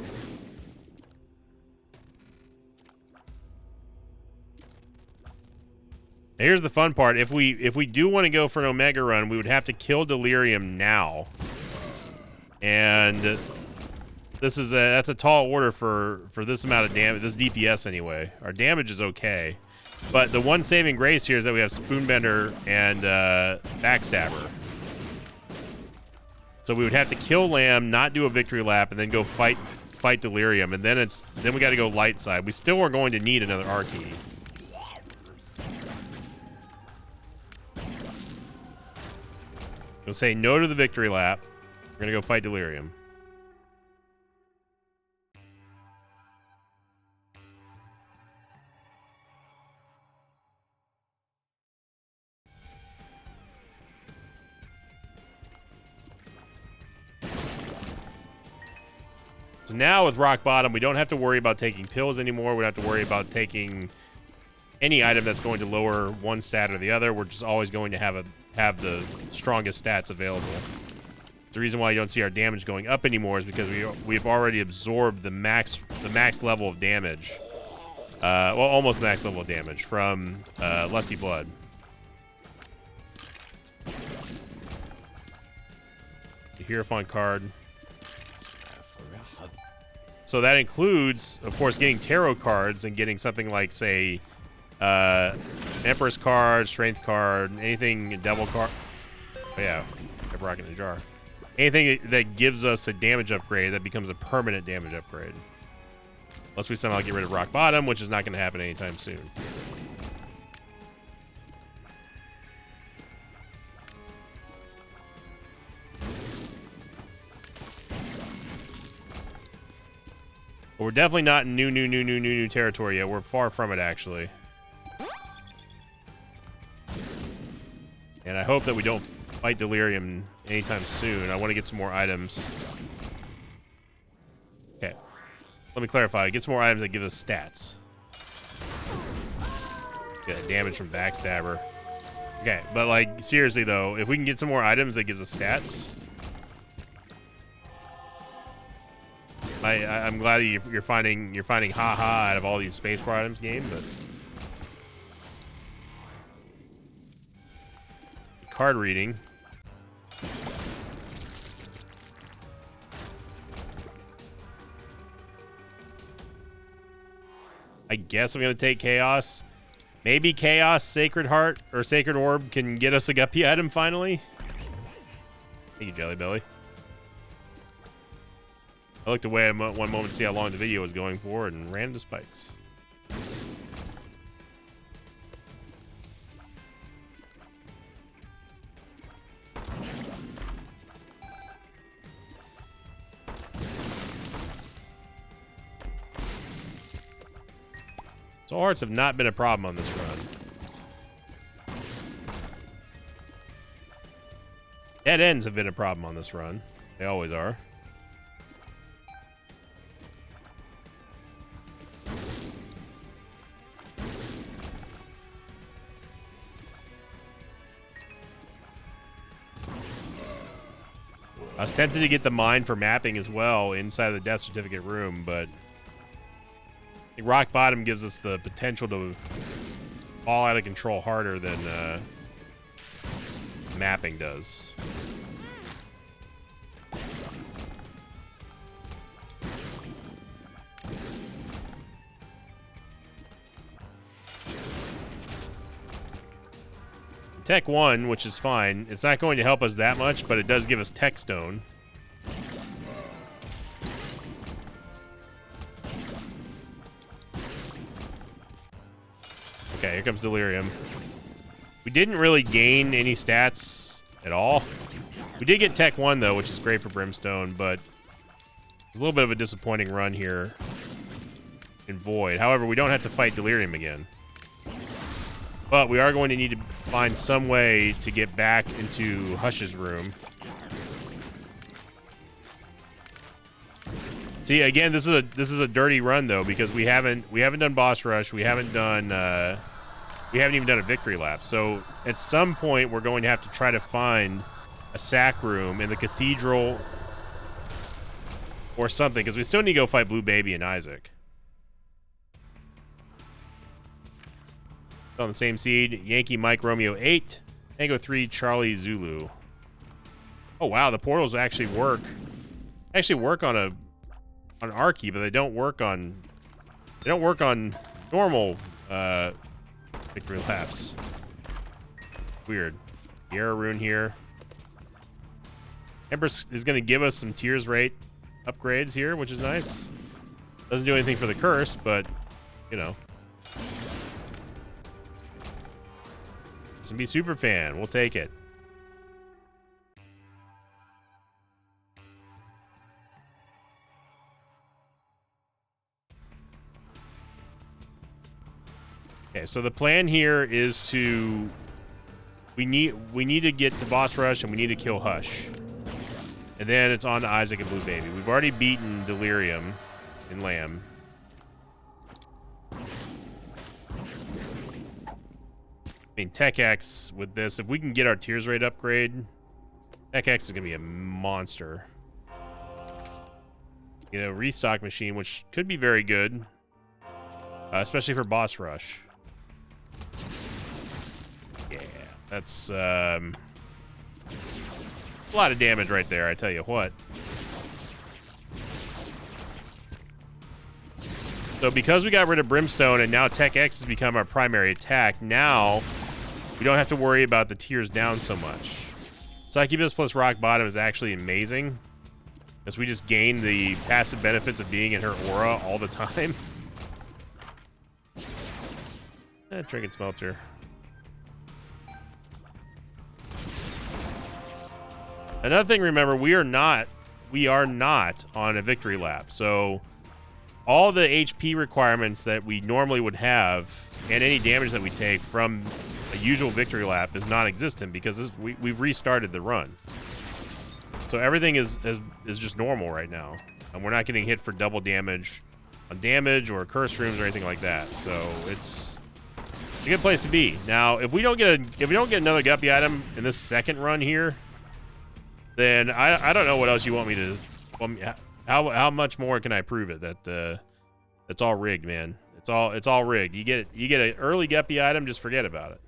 Speaker 1: Here's the fun part. If we do want to go for an Omega run, we would have to kill Delirium now. And that's a tall order for this amount of damage, this DPS anyway. Our damage is okay. But the one saving grace here is that we have Spoonbender and Backstabber. So we would have to kill Lamb, not do a victory lap, and then go fight Delirium, and then we got to go light side. We still are going to need another Archie. We'll say no to the victory lap. We're gonna go fight Delirium. So now with rock bottom, we don't have to worry about taking pills anymore. We don't have to worry about taking any item that's going to lower one stat or the other. We're just always going to have the strongest stats available. The reason why you don't see our damage going up anymore is because we've already absorbed the max level of damage. Well, almost the max level of damage from Lusty Blood. The Hierophant card. So that includes, of course, getting tarot cards and getting something like, say, Empress card, Strength card, anything, Devil card. Oh, yeah, kept rocking the jar. Anything that gives us a damage upgrade that becomes a permanent damage upgrade. Unless we somehow get rid of Rock Bottom, which is not going to happen anytime soon. But we're definitely not in new territory yet. We're far from it, actually. And I hope that we don't fight Delirium anytime soon. I want to get some more items. Okay. Let me clarify. Get some more items that give us stats. Get damage from Backstabber. Okay, but like, seriously though, if we can get some more items that gives us stats... I'm glad that you're finding haha out of all these spacebar items game, but card reading. I guess I'm gonna take Chaos. Maybe Chaos, Sacred Heart, or Sacred Orb can get us a Guppy item finally. Thank you, Jelly Belly. I looked away one moment to see how long the video was going for and ran into spikes. Soul Hearts have not been a problem on this run. Dead ends have been a problem on this run. They always are. I was tempted to get the mine for mapping as well inside the death certificate room, but I think Rock Bottom gives us the potential to fall out of control harder than mapping does. Tech 1, which is fine. It's not going to help us that much, but it does give us Tech Stone. Okay, here comes Delirium. We didn't really gain any stats at all. We did get Tech 1, though, which is great for Brimstone, but it's a little bit of a disappointing run here in Void. However, we don't have to fight Delirium again. But we are going to need to find some way to get back into Hush's room. See, again, this is a dirty run though, because we haven't done boss rush, we haven't even done a victory lap. So at some point we're going to have to try to find a sack room in the cathedral or something, because we still need to go fight Blue Baby and Isaac. On the same seed, Yankee Mike Romeo 8, Tango 3, Charlie Zulu. Oh wow, the portals actually work. Actually work on Archie, but they don't work on normal victory laps. Weird. Guerra rune here. Empress is going to give us some tears rate upgrades here, which is nice. Doesn't do anything for the curse, but you know. SMB Superfan, we'll take it. Okay, so the plan here is to we need to get to boss rush and we need to kill Hush. And then it's on to Isaac and Blue Baby. We've already beaten Delirium and Lamb. mean, Tech X with this, if we can get our tiers rate upgrade, Tech X is going to be a monster. You know, restock machine, which could be very good, especially for boss rush. Yeah, that's a lot of damage right there, I tell you what. So because we got rid of Brimstone and now Tech X has become our primary attack, now we don't have to worry about the tiers down so much. Succubus plus Rock Bottom is actually amazing, as we just gain the passive benefits of being in her aura all the time. Trinket Smelter. Another thing, remember, we are not on a victory lap, so all the HP requirements that we normally would have and any damage that we take from a usual victory lap is non-existent because we've restarted the run. So everything is just normal right now, and we're not getting hit for double damage on damage or curse rooms or anything like that. So it's a good place to be. Now, if we don't get another Guppy item in this second run here, then I don't know what else you want me to. How much more can I prove it that it's all rigged, man? It's all rigged. You get an early Guppy item, just forget about it.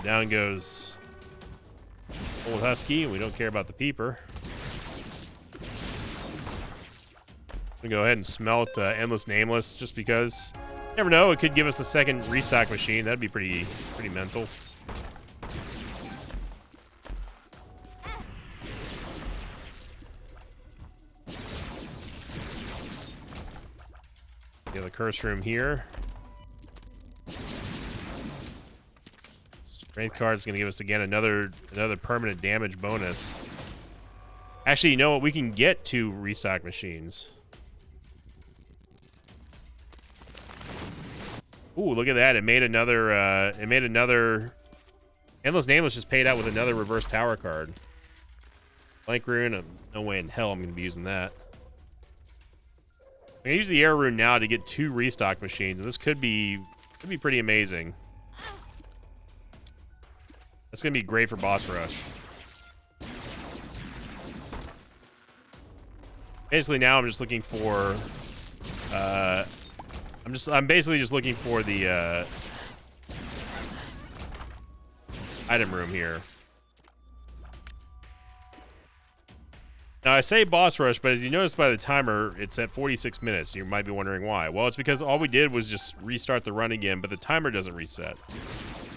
Speaker 1: Down goes Old Husky. We don't care about the Peeper. We go ahead and smelt Endless Nameless just because. You never know, it could give us a second restock machine. That'd be pretty mental. Get the curse room here. Strength card's gonna give us again another permanent damage bonus. Actually, you know what? We can get 2 restock machines. Ooh, look at that! It made another. Endless Nameless just paid out with another reverse tower card. Blank Rune. No way in hell I'm gonna be using that. I'm gonna use the Air Rune now to get 2 restock machines, and this could be pretty amazing. That's gonna be great for boss rush. Basically, now I'm just looking for. I'm basically just looking for the item room here. Now, I say boss rush, but as you notice by the timer, it's at 46 minutes. You might be wondering why. Well, it's because all we did was just restart the run again, but the timer doesn't reset.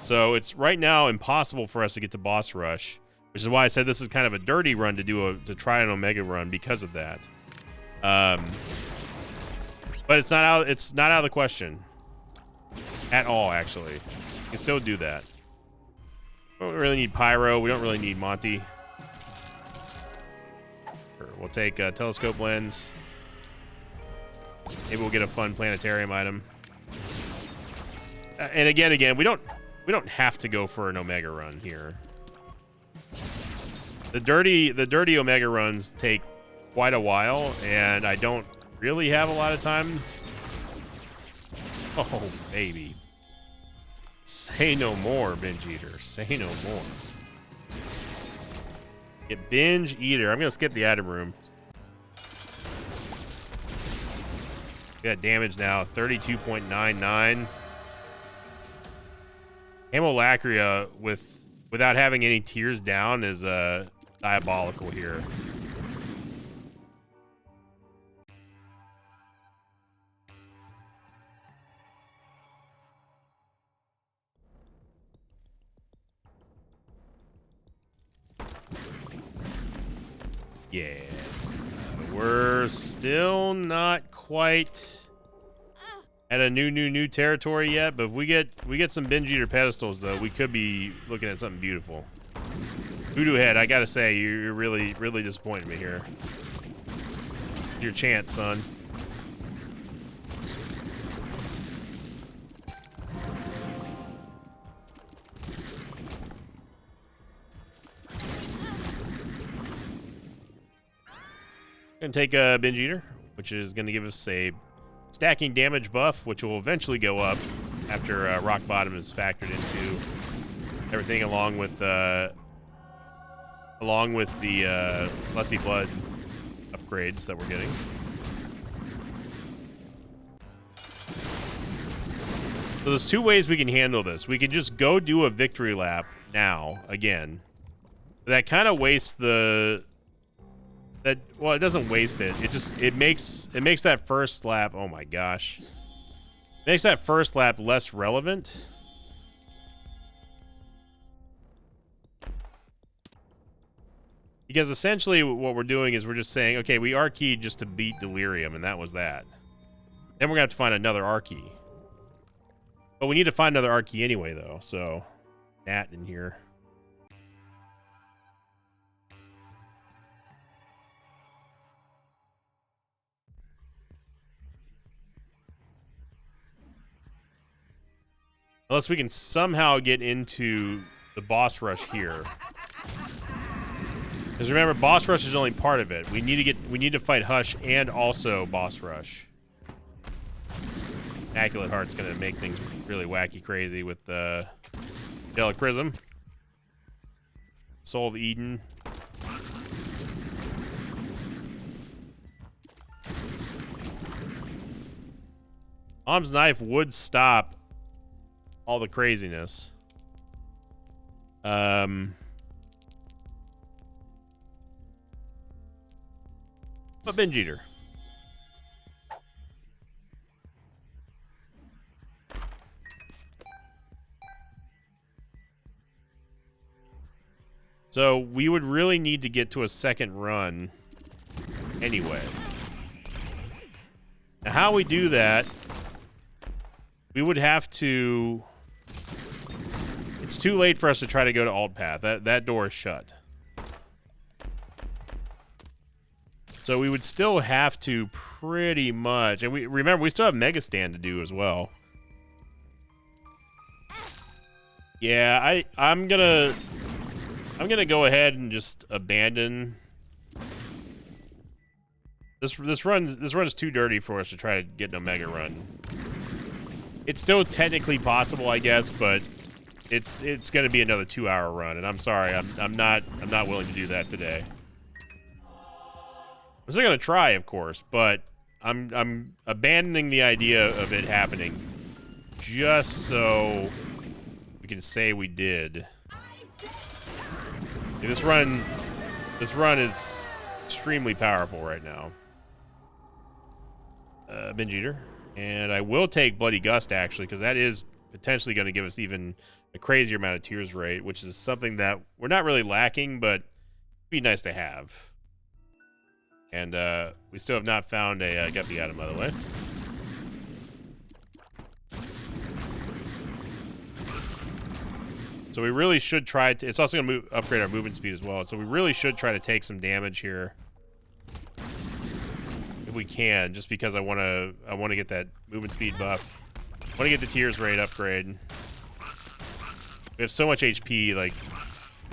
Speaker 1: So it's right now impossible for us to get to boss rush, which is why I said this is kind of a dirty run to try an Omega run because of that. But it's not out of the question at all, actually. You can still do that. We don't really need Pyro. We don't really need Monty. We'll take a telescope lens. Maybe we'll get a fun planetarium item. And again, we don't have to go for an Omega run here. The dirty Omega runs take quite a while, and I don't really have a lot of time. Oh, baby. Say no more, Binge Eater. Say no more. Get Binge Eater. I'm going to skip the item room. We got damage now. 32.99. Amolacria without having any tiers down is diabolical here. Yeah, we're still not quite at a new territory yet, but if we get some Binge Eater pedestals, though, we could be looking at something beautiful. Voodoo Head, I gotta say, you're really disappointing me here. Your chance, son. Gonna take a Binge Eater, which is gonna give us a stacking damage buff, which will eventually go up after Rock Bottom is factored into everything, along with the Lusty Blood upgrades that we're getting. So there's two ways we can handle this. We can just go do a victory lap now again. That kind of wastes well, it doesn't waste it. It makes that first lap, oh my gosh. Makes that first lap less relevant. Because essentially what we're doing is we're just saying, okay, we R-keyed just to beat Delirium, and that was that. Then we're gonna have to find another R-key. But we need to find another R-key anyway, though, so Nat in here. Unless we can somehow get into the boss rush here. Because remember, boss rush is only part of it. We need to fight Hush and also boss rush. Immaculate Heart's gonna make things really wacky crazy with the Angelic Prism. Soul of Eden. Mom's Knife would stop all the craziness. But Binge Eater. So we would really need to get to a second run anyway. Now how we do that, we would have to... It's too late for us to try to go to Alt Path. That door is shut. So we would still have to pretty much... And remember, we still have Mega Stand to do as well. Yeah, I'm gonna go ahead and just abandon. This run's too dirty for us to try to get an Omega run. It's still technically possible, I guess, but it's going to be another 2-hour run, and I'm sorry, I'm not willing to do that today. I'm still going to try, of course, but I'm abandoning the idea of it happening just so we can say we did. This run is extremely powerful right now. Binge Eater. And I will take Bloody Gust, actually, because that is potentially going to give us even a crazier amount of tears rate, which is something that we're not really lacking, but it'd be nice to have. And we still have not found a Guppy item, by the way. So we really should try to... It's also going to upgrade our movement speed as well, so we really should try to take some damage here. If we can, just because I want to get that movement speed buff. I want to get the tears rate upgrade. We have so much HP, like,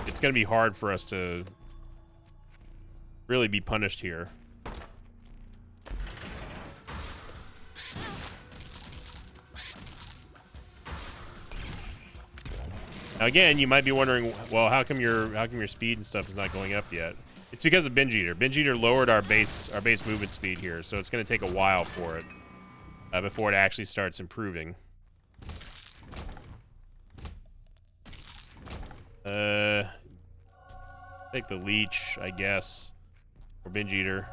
Speaker 1: it's going to be hard for us to really be punished here. Now again, you might be wondering, well, how come your speed and stuff is not going up yet? It's because of Binge Eater. Binge Eater lowered our base movement speed here, so it's going to take a while for it before it actually starts improving. Take the Leech, I guess, or Binge Eater.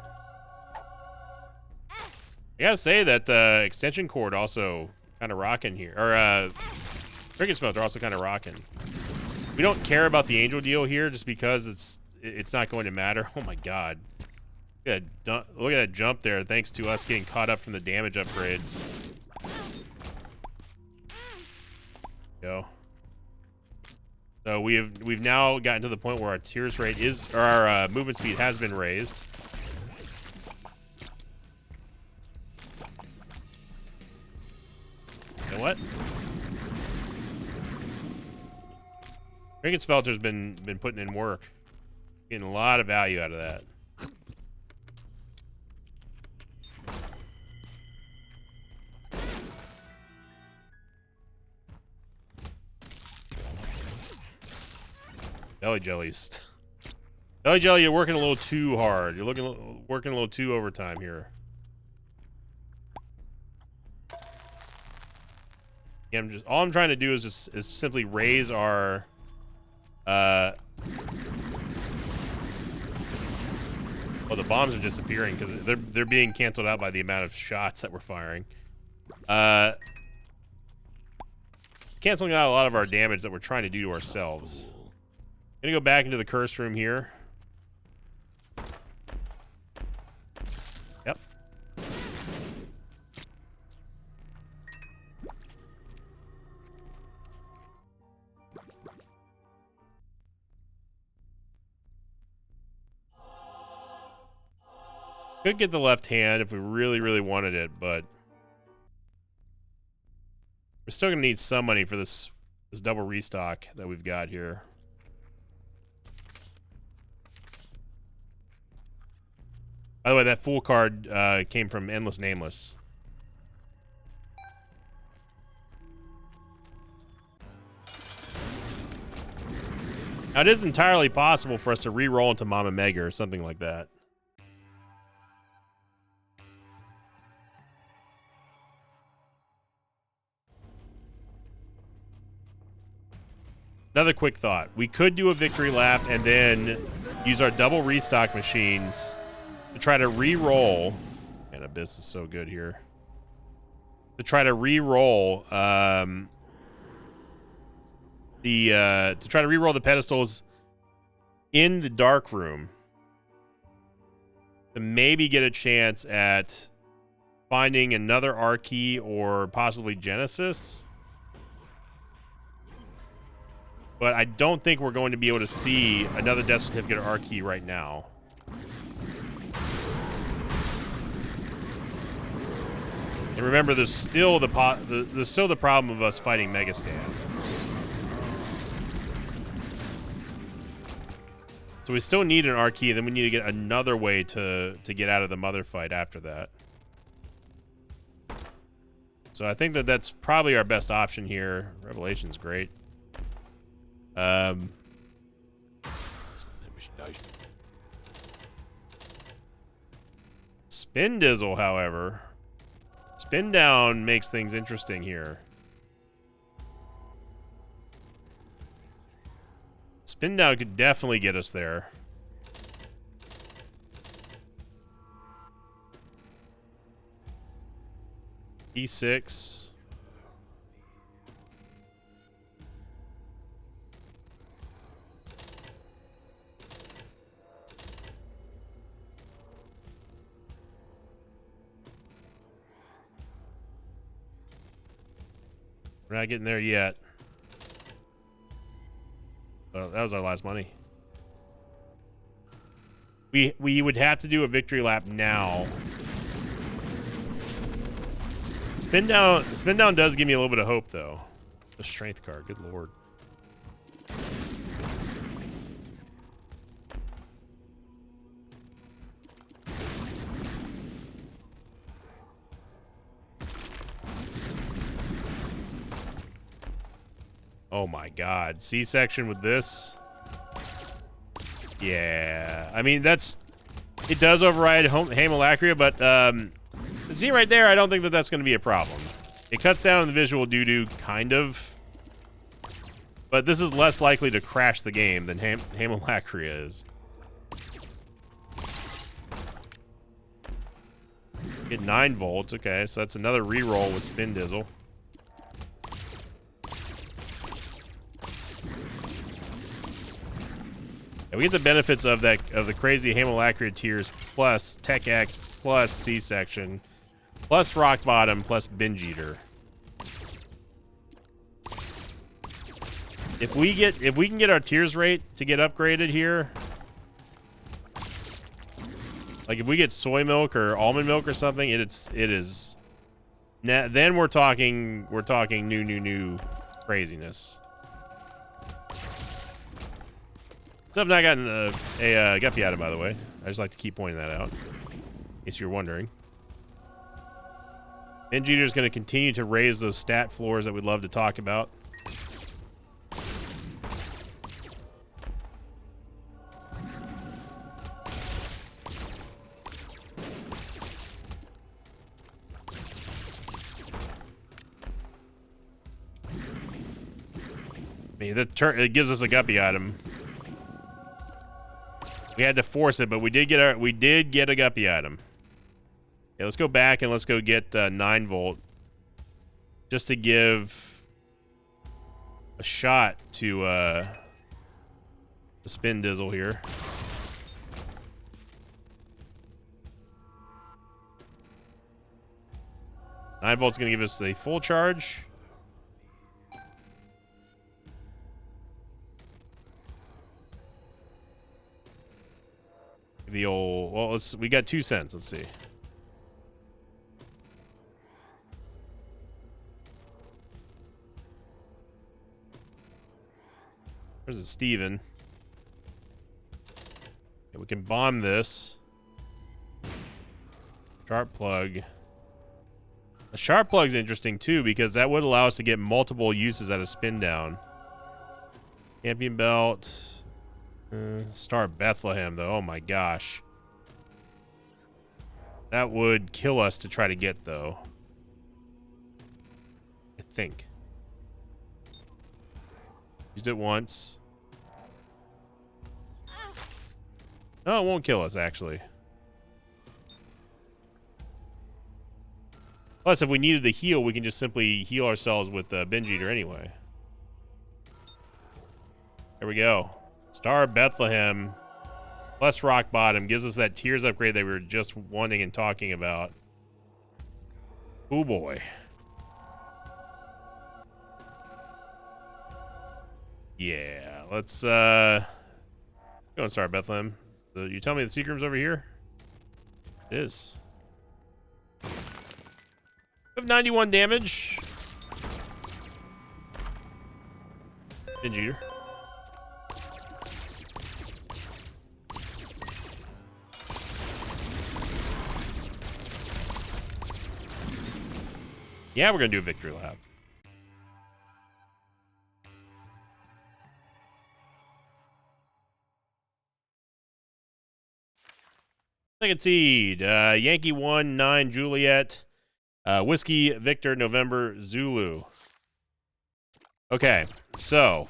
Speaker 1: I gotta say that Extension Cord also kind of rocking here, or Frigate Smelter also kind of rocking. We don't care about the Angel deal here just because it's not going to matter. Oh my god. Look at that jump there, thanks to us getting caught up from the damage upgrades. Go. So we've now gotten to the point where our tears rate is, or our movement speed has been raised. You know what? Frigate Smelter's been putting in work. Getting a lot of value out of that. Belly Jelly's. Belly Jelly, you're working a little too hard. You're working a little too overtime here. Yeah, all I'm trying to do is simply raise our oh, the bombs are disappearing because they're being canceled out by the amount of shots that we're firing. Canceling out a lot of our damage that we're trying to do to ourselves. Gonna go back into the curse room here. Yep. Could get the left hand if we really, really wanted it, but we're still gonna need some money for this double restock that we've got here. By the way, that Fool card came from Endless Nameless. Now, it is entirely possible for us to re-roll into Mama Mega or something like that. Another quick thought. We could do a victory lap and then use our double restock machines to try to re-roll. Man, Abyss is so good here. To try to re-roll the pedestals in the dark room to maybe get a chance at finding another R key or possibly Genesis. But I don't think we're going to be able to see another death certificate or R key right now. And remember, there's still the problem of us fighting Megastan. So we still need an R key, and then we need to get another way to get out of the mother fight after that. So I think that's probably our best option here. Revelation's great. Spin Dizzle, however. Spin down makes things interesting here. Spin down could definitely get us there. E6. We're not getting there yet. Oh, that was our last money. We would have to do a victory lap now. Spin down does give me a little bit of hope, though. The strength card, good lord. Oh my god. C-section with this? Yeah. I mean, it does override Haemolacria, but see right there, I don't think that's going to be a problem. It cuts down on the visual doo-doo, kind of. But this is less likely to crash the game than Haemolacria is. Get 9 volts. Okay, so that's another reroll with Spin Dizzle. And we get the benefits of the crazy Haemolacria tiers plus Tech X plus C-section plus Rock Bottom plus Binge Eater. If we can get our tiers rate to get upgraded here, like if we get soy milk or almond milk or something, it is. Then we're talking new craziness. So I've not gotten a Guppy item, by the way. I just like to keep pointing that out, in case you're wondering. Binge Eater's going to continue to raise those stat floors that we'd love to talk about. I mean, it gives us a guppy item. We had to force it, but we did get a guppy item. Yeah, let's go back and let's go get 9 volt, just to give a shot to the spin dizzle here. Nine volt's gonna give us a full charge. The old, well, we got 2 cents. Let's see. There's a Steven. Okay, we can bomb this. Sharp plug. A sharp plug's interesting too, because that would allow us to get multiple uses out of spin down. Champion belt. Star Bethlehem, though. Oh my gosh. That would kill us to try to get, though. I think. Used it once. No, it won't kill us, actually. Plus, if we needed the heal, we can just simply heal ourselves with the Binge Eater anyway. There we go. Star Bethlehem plus Rock Bottom gives us that Tears upgrade that we were just wanting and talking about. Oh boy. Yeah, let's go and Star Bethlehem. So you tell me the secret room's over here? It is. We have 91 damage. Binge Eater. Yeah, we're going to do a victory lap. Second seed, Yankee 1, 9, Juliet, Whiskey, Victor, November, Zulu. Okay, so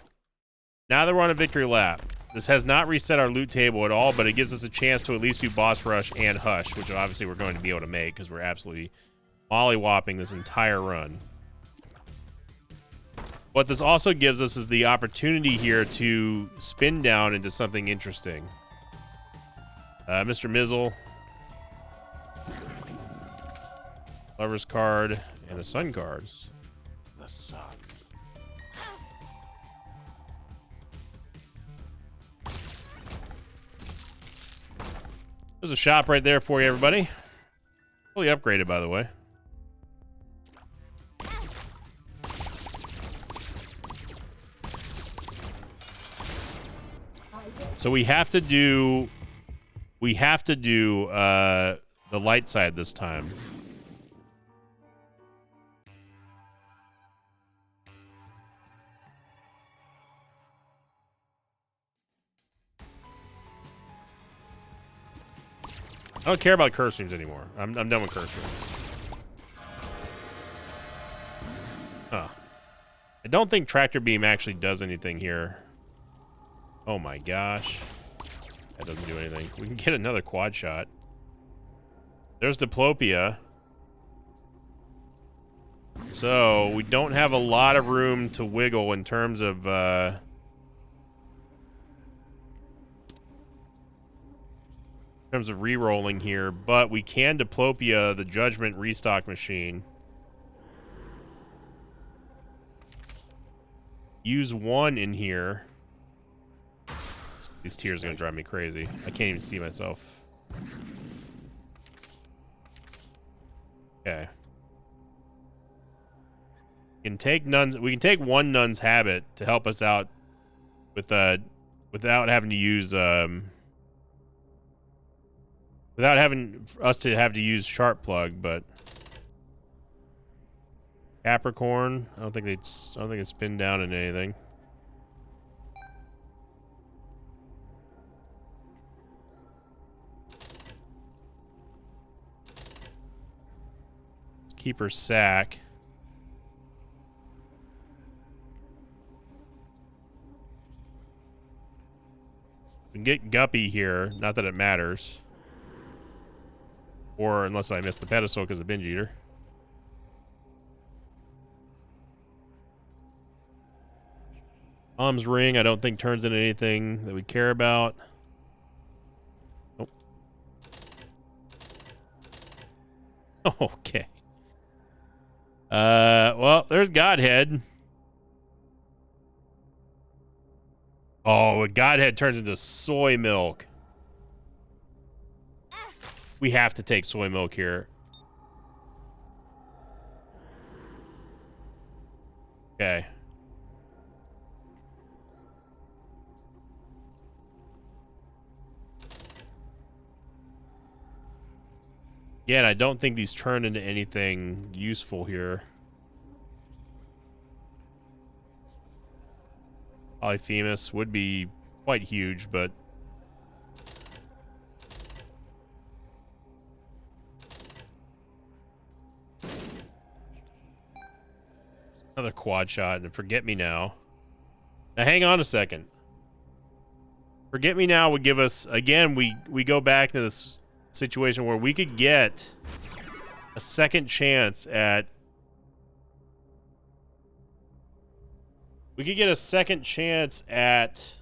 Speaker 1: now that we're on a victory lap, this has not reset our loot table at all, but it gives us a chance to at least do Boss Rush and Hush, which obviously we're going to be able to make because we're absolutely molly-whopping this entire run. What this also gives us is the opportunity here to spin down into something interesting. Mr. Mizzle. Lover's card and a Sun card.
Speaker 2: The sun.
Speaker 1: There's a shop right there for you, everybody. Fully upgraded, by the way. So we have to do the light side this time. I don't care about curse rooms anymore. I'm done with curse rooms. Huh. I don't think Tractor Beam actually does anything here. Oh my gosh. That doesn't do anything. We can get another quad shot. There's Diplopia. So, we don't have a lot of room to wiggle in terms of, re-rolling here, but we can Diplopia the Judgment restock machine. Use 1 in here. These tears are gonna drive me crazy. I can't even see myself. Okay. We can take one Nun's Habit to help us out with without having to use without having us to have to use Sharp Plug, but Capricorn, I don't think it's spin down in anything. Keep her sack. get Guppy here. Not that it matters. Or unless I missed the pedestal because of Binge Eater. Mom's ring, I don't think turns into anything that we care about. Nope. Okay. Well, there's Godhead. Oh, Godhead turns into soy milk. We have to take soy milk here. Okay. Again, I don't think these turn into anything useful here. Polyphemus would be quite huge, but... Another quad shot and Forget Me Now. Now hang on a second. Forget Me Now would give us... Again, we go back to this situation where we could get a second chance at... We could get a second chance at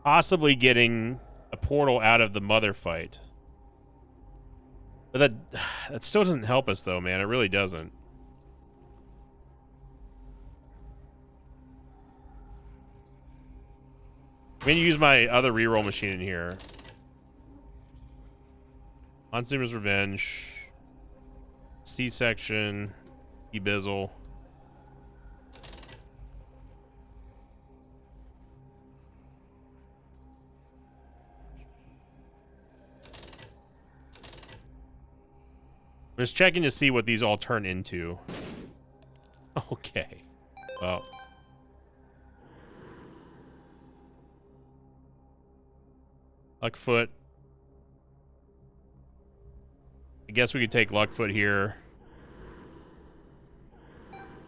Speaker 1: possibly getting a portal out of the mother fight. But that still doesn't help us though, man. It really doesn't. I'm gonna use my other reroll machine in here. Monsuma's Revenge. C-section. Ebizzle. I'm just checking to see what these all turn into. Okay. Well. Luckfoot. I guess we could take Luckfoot here.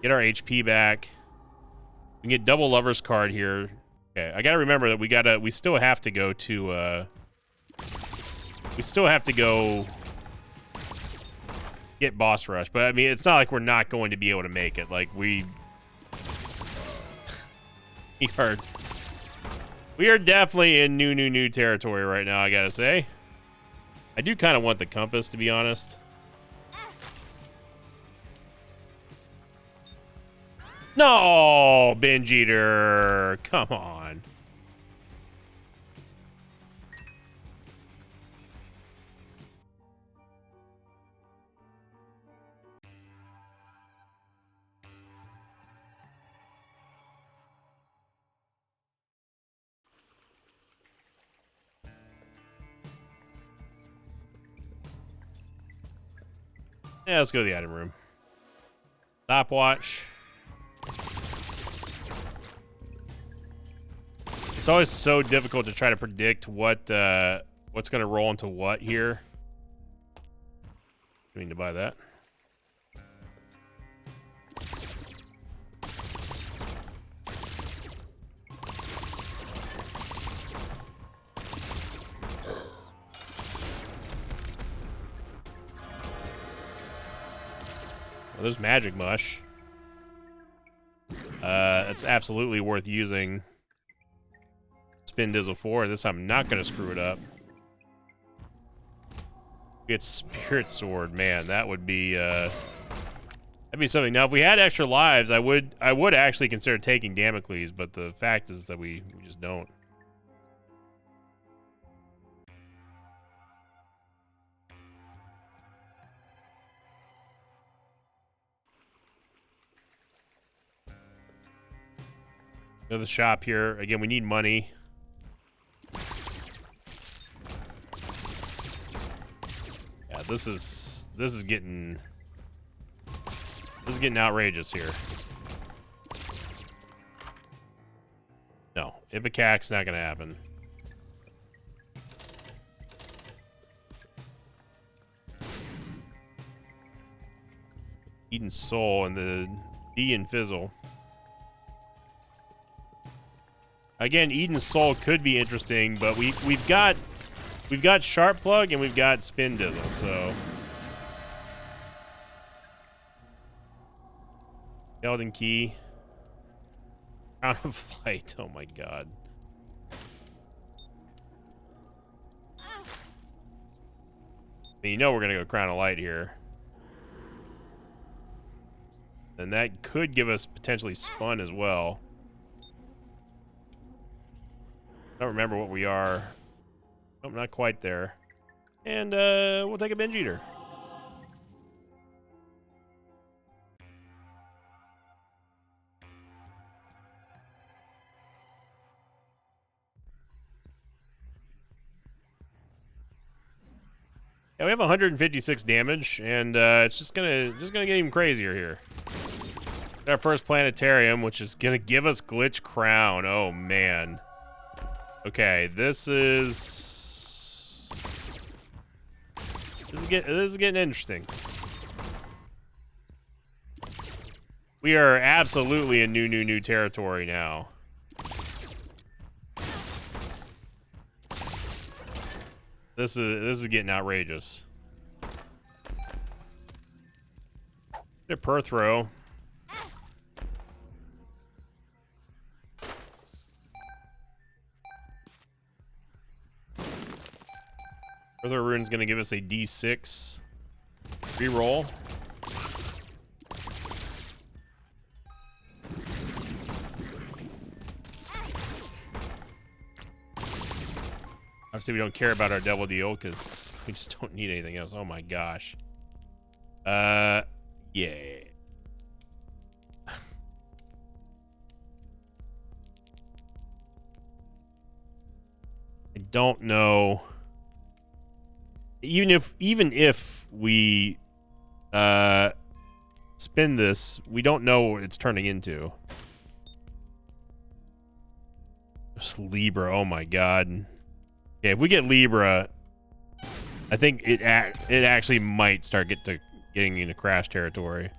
Speaker 1: Get our HP back. We can get double Lover's card here. Okay, I gotta remember that we still have to go to, we still have to go get Boss Rush. But, I mean, it's not like we're not going to be able to make it. Like, we are definitely in new territory right now, I gotta say. I do kind of want the compass, to be honest. No, Binge Eater. Come on. Yeah, let's go to the item room. Stopwatch. It's always so difficult to try to predict what's going to roll into what here. I mean to buy that. Well, there's Magic Mush. It's absolutely worth using. Spin Dizzle 4. This time I'm not going to screw it up. Get Spirit Sword. Man, that would be that'd be something. Now, if we had extra lives, I would actually consider taking Damocles, but the fact is that we just don't. Go to the shop here. Again, we need money. Yeah, this is getting outrageous here. No, Ipecac's not gonna happen. Eden Soul and the D and Fizzle. Again, Eden's Soul could be interesting, but we've got Sharp Plug and we've got Spin Dizzle, so Elden Key. Crown of Flight. Oh my god. I mean, you know we're gonna go Crown of Light here. And that could give us potentially Spun as well. I don't remember what we are. Nope, not quite there. And we'll take a Binge Eater. Yeah, we have 156 damage, and it's just gonna get even crazier here. Our first planetarium, which is gonna give us Glitch Crown. Oh man. Okay, this is getting interesting. We are absolutely in new territory now. This is getting outrageous. A Perthrow. Perthrow Rune's gonna give us a D6 reroll. Obviously, we don't care about our Devil Deal because we just don't need anything else. Oh my gosh. Yeah. I don't know. Even if we spin this, we don't know what it's turning into. Just Libra. Oh my god. Yeah, if we get Libra, I think it actually might start getting into Crash territory.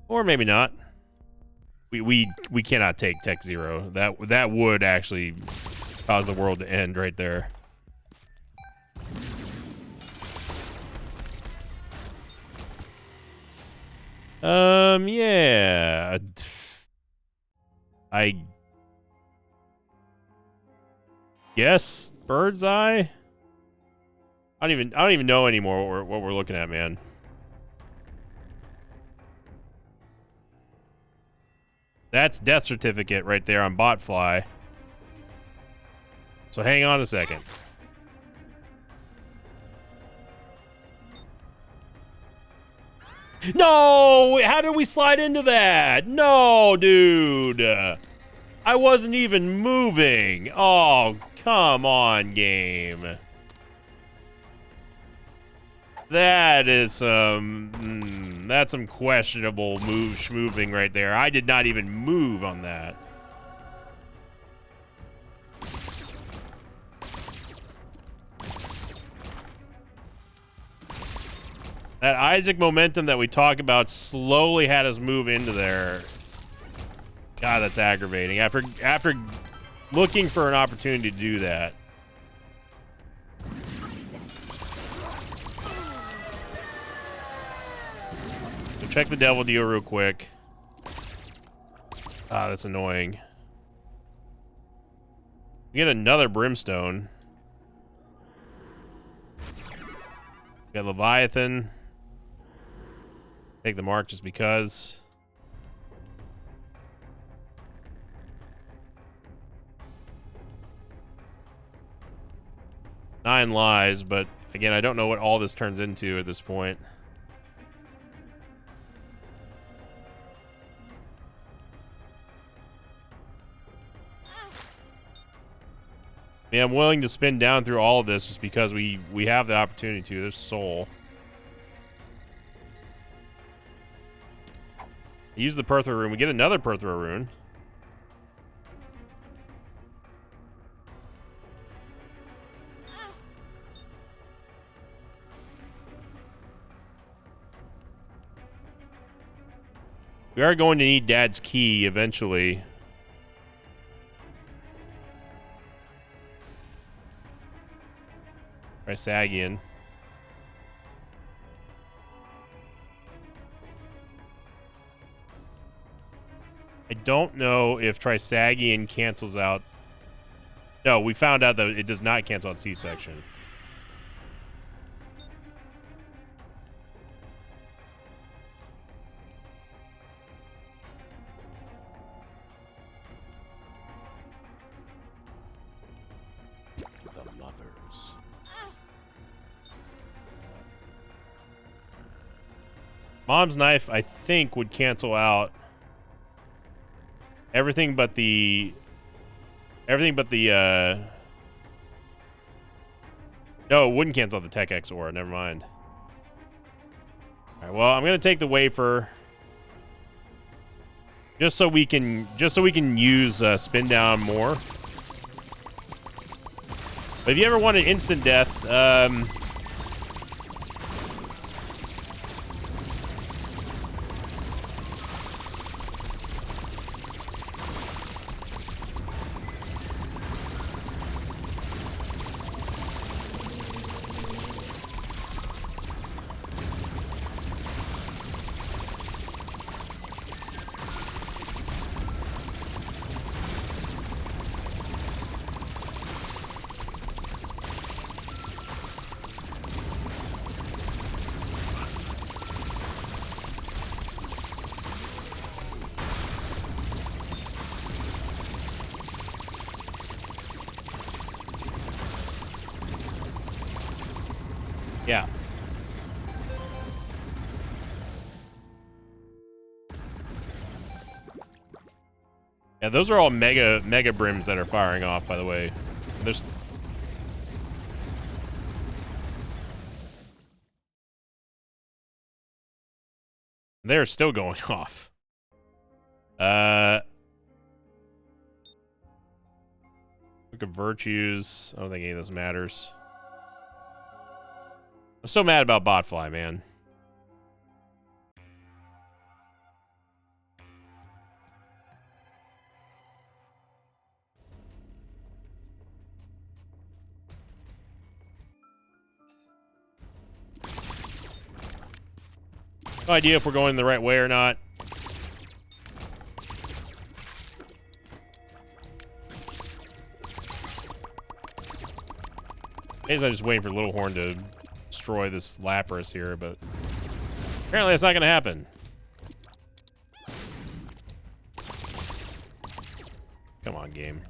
Speaker 1: Or maybe not. We cannot take Tech Zero. That would actually cause the world to end right there. Yeah. I guess Bird's Eye. I don't even know anymore what we're looking at, man. That's Death Certificate right there on Botfly. So hang on a second. No! How did we slide into that? No, dude. I wasn't even moving. Oh, come on, game. That is some... that's some questionable schmoving right there. I did not even move on that. That Isaac momentum that we talk about slowly had us move into there. God, that's aggravating. After looking for an opportunity to do that. So check the Devil Deal real quick. Ah, that's annoying. We get another Brimstone. We got Leviathan. Take the mark just because. Nine lives, but again, I don't know what all this turns into at this point. Yeah, I'm willing to spin down through all of this just because we have the opportunity to. There's Soul. Use the Perthrow Rune. We get another Perthrow Rune. We are going to need Dad's key eventually. Trisagion. I don't know if Trisagion cancels out. No, we found out that it does not cancel out C-section.
Speaker 2: The mothers.
Speaker 1: Mom's knife, I think, would cancel out everything but the no, it wouldn't cancel out the Tech X aura. Never mind. All right, well, I'm gonna take the wafer just so we can use spin down more. But if you ever want an instant death, yeah. Yeah, those are all mega brims that are firing off, by the way. There's they're still going off. Look at virtues. I don't think any of this matters. I'm so mad about Botfly, man. No idea if we're going the right way or not. I guess I'm just waiting for Little Horn to destroy this Lapras here, but apparently that's not going to happen. Come on, game.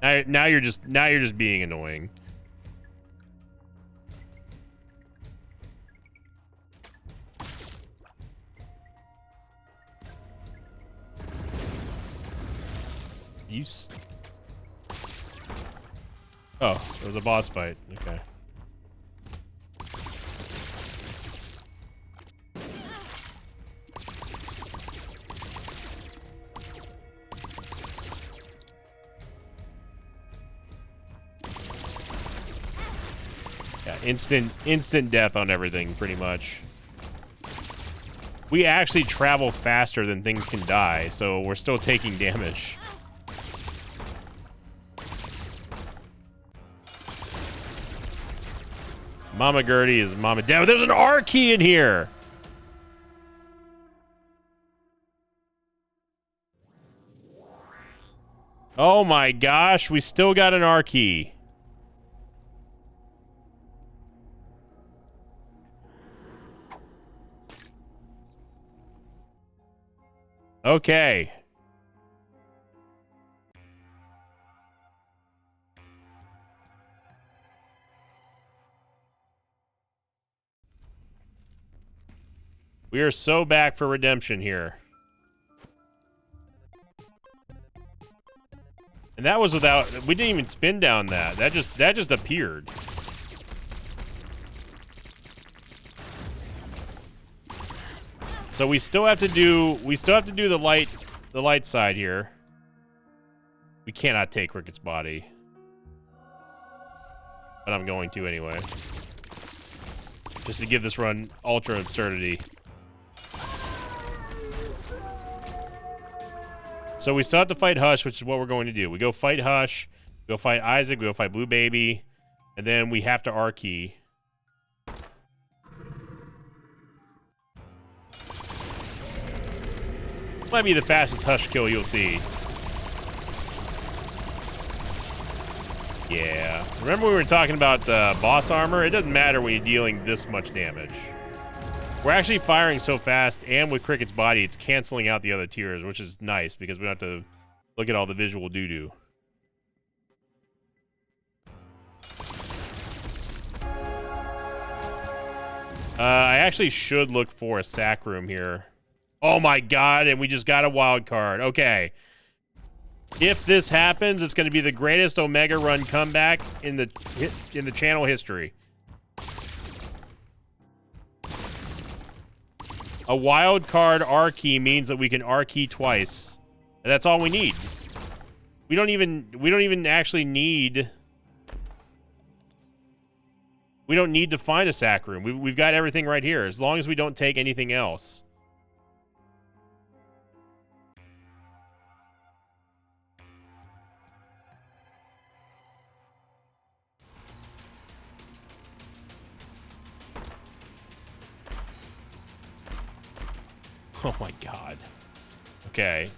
Speaker 1: Now you're just being annoying. Oh, it was a boss fight. Okay. Yeah, instant death on everything, pretty much. We actually travel faster than things can die, so we're still taking damage. Mama Gertie is Mama Dad. There's an R key in here. Oh my gosh, we still got an R key. Okay. We are so back for redemption here. And that was without, we didn't even spin down that. That just appeared. So we still have to do the light side here. We cannot take Cricket's body. But I'm going to anyway. Just to give this run ultra absurdity. So we still have to fight Hush, which is what we're going to do. We go fight Hush, we go fight Isaac, we go fight Blue Baby, and then we have to R-key. Might be the fastest Hush kill you'll see. Yeah. Remember we were talking about boss armor? It doesn't matter when you're dealing this much damage. We're actually firing so fast, and with Cricket's body, it's canceling out the other tiers, which is nice because we don't have to look at all the visual doo-doo. I actually should look for a sack room here. Oh my god, and we just got a wild card. Okay. If this happens, it's going to be the greatest Omega Run comeback in the channel history. A wild card R key means that we can R key twice. And that's all we need. We don't even actually need. We don't need to find a sack room. We've got everything right here, as long as we don't take anything else. Oh my god. Okay.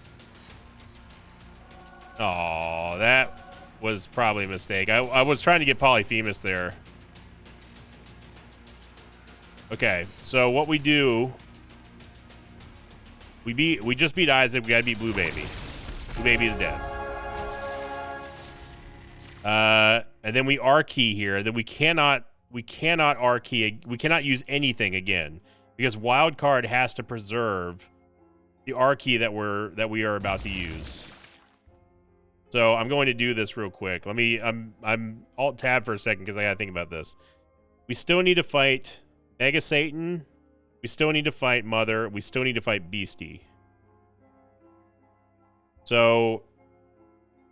Speaker 1: Oh, that was probably a mistake. I was trying to get Polyphemus there. Okay, so what we do... We just beat Isaac, we gotta beat Blue Baby. Blue Baby is dead. And then we R-key here. Then we cannot R-key. We cannot use anything again. Because wildcard has to preserve the R key that we are about to use. So I'm going to do this real quick. I'm alt tab for a second because I gotta think about this. We still need to fight Mega Satan. We still need to fight Mother. We still need to fight Beastie. So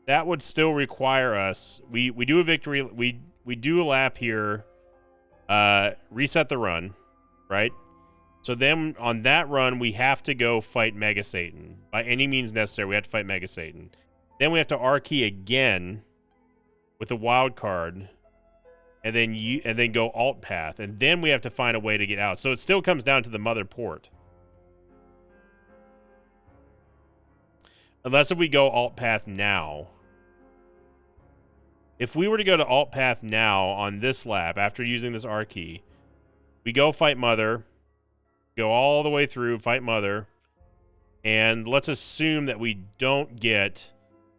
Speaker 1: that would still require us. We do a victory. We do a lap here. Reset the run, right? So then on that run, we have to go fight Mega Satan. By any means necessary, we have to fight Mega Satan. Then we have to R-key again with a wild card. And then go alt path. And then we have to find a way to get out. So it still comes down to the mother port. Unless if we go alt path now. If we were to go to alt path now on this lap after using this R key, we go fight Mother. Go all the way through, fight Mother, and let's assume that we don't get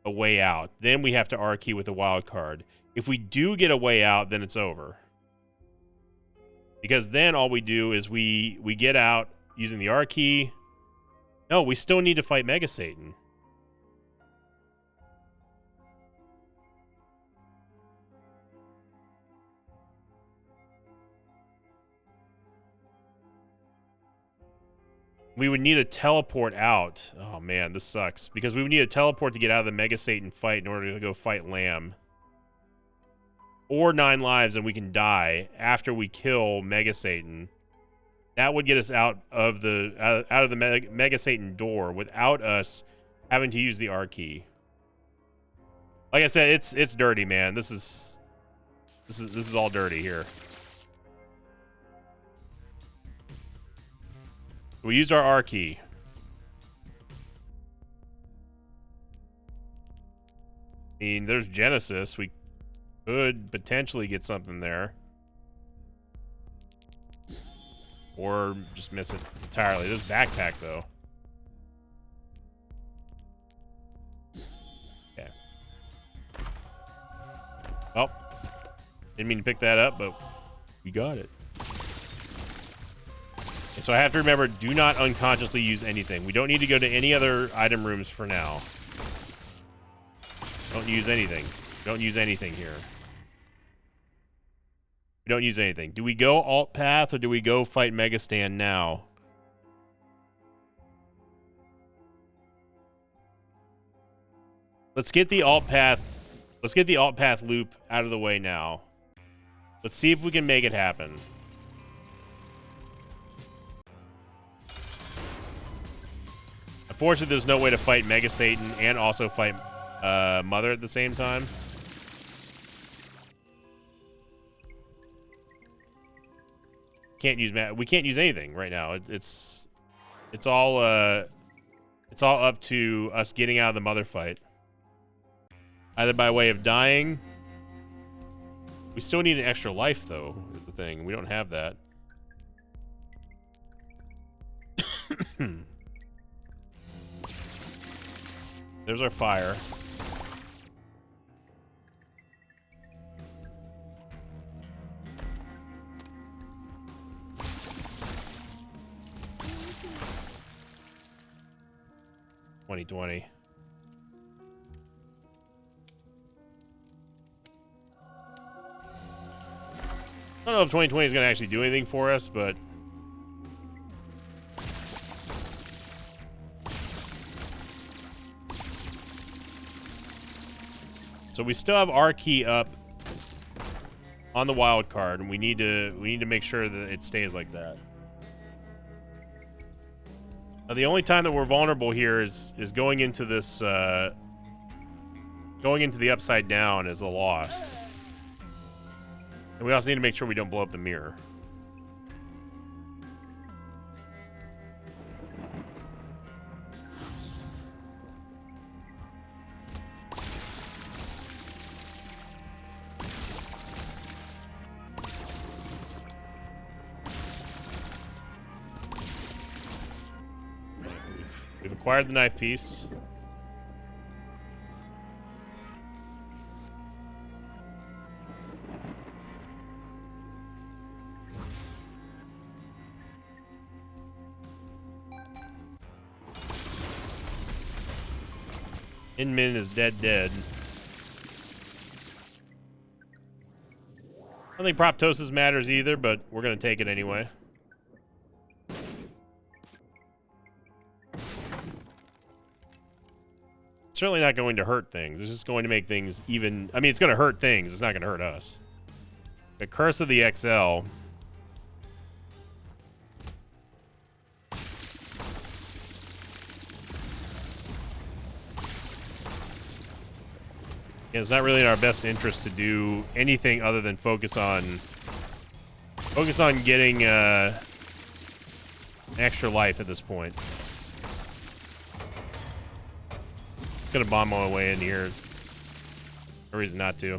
Speaker 1: a way out. Then we have to R-key with a wild card. If we do get a way out, then it's over. Because then all we do is we get out using the R-key. No, we still need to fight Mega Satan. We would need a teleport out. Oh man, this sucks. Because we would need a teleport to get out of the Mega Satan fight in order to go fight Lamb. Or 9 lives and we can die after we kill Mega Satan. That would get us out of the Mega Satan door without us having to use the R key. Like I said, it's dirty, man. This is all dirty here. We used our R key. I mean, there's Genesis. We could potentially get something there. Or just miss it entirely. There's backpack, though. Okay. Oh. Didn't mean to pick that up, but we got it. So I have to remember, do not unconsciously use anything. We don't need to go to any other item rooms for now. Don't use anything. Don't use anything here. We don't use anything. Do we go alt path or do we go fight Mega Stand now? Let's get the alt path. Let's get the alt path loop out of the way now. Let's see if we can make it happen. Unfortunately, there's no way to fight Mega Satan and also fight Mother at the same time. We can't use anything right now. It's all up to us getting out of the Mother fight. Either by way of dying. We still need an extra life, though, is the thing. We don't have that. There's our fire. $20. I don't know if 2020 is going to actually do anything for us, but so we still have our key up on the wild card, and we need to make sure that it stays like that. Now, the only time that we're vulnerable here is going into this going into the upside down as the lost. And we also need to make sure we don't blow up the mirror. We've acquired the knife piece. Inmin is dead. I don't think Proptosis matters either, but we're going to take it anyway. It's certainly not going to hurt things. It's just going to make things even... I mean, it's going to hurt things. It's not going to hurt us. The Curse of the XL... It's not really in our best interest to do anything other than focus on getting extra life at this point. Gonna bomb my way in here. No reason not to.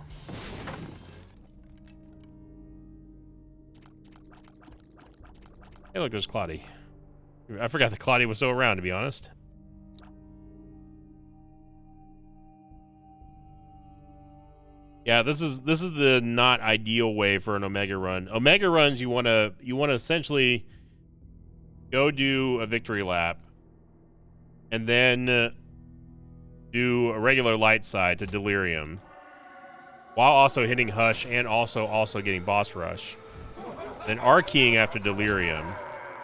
Speaker 1: Hey, look, there's Claudia. I forgot that Claudia was still around, to be honest. Yeah, this is the not ideal way for an Omega run. Omega runs, you wanna essentially go do a victory lap, and then do a regular light side to Delirium, while also hitting Hush and also getting boss rush. Then R keying after Delirium,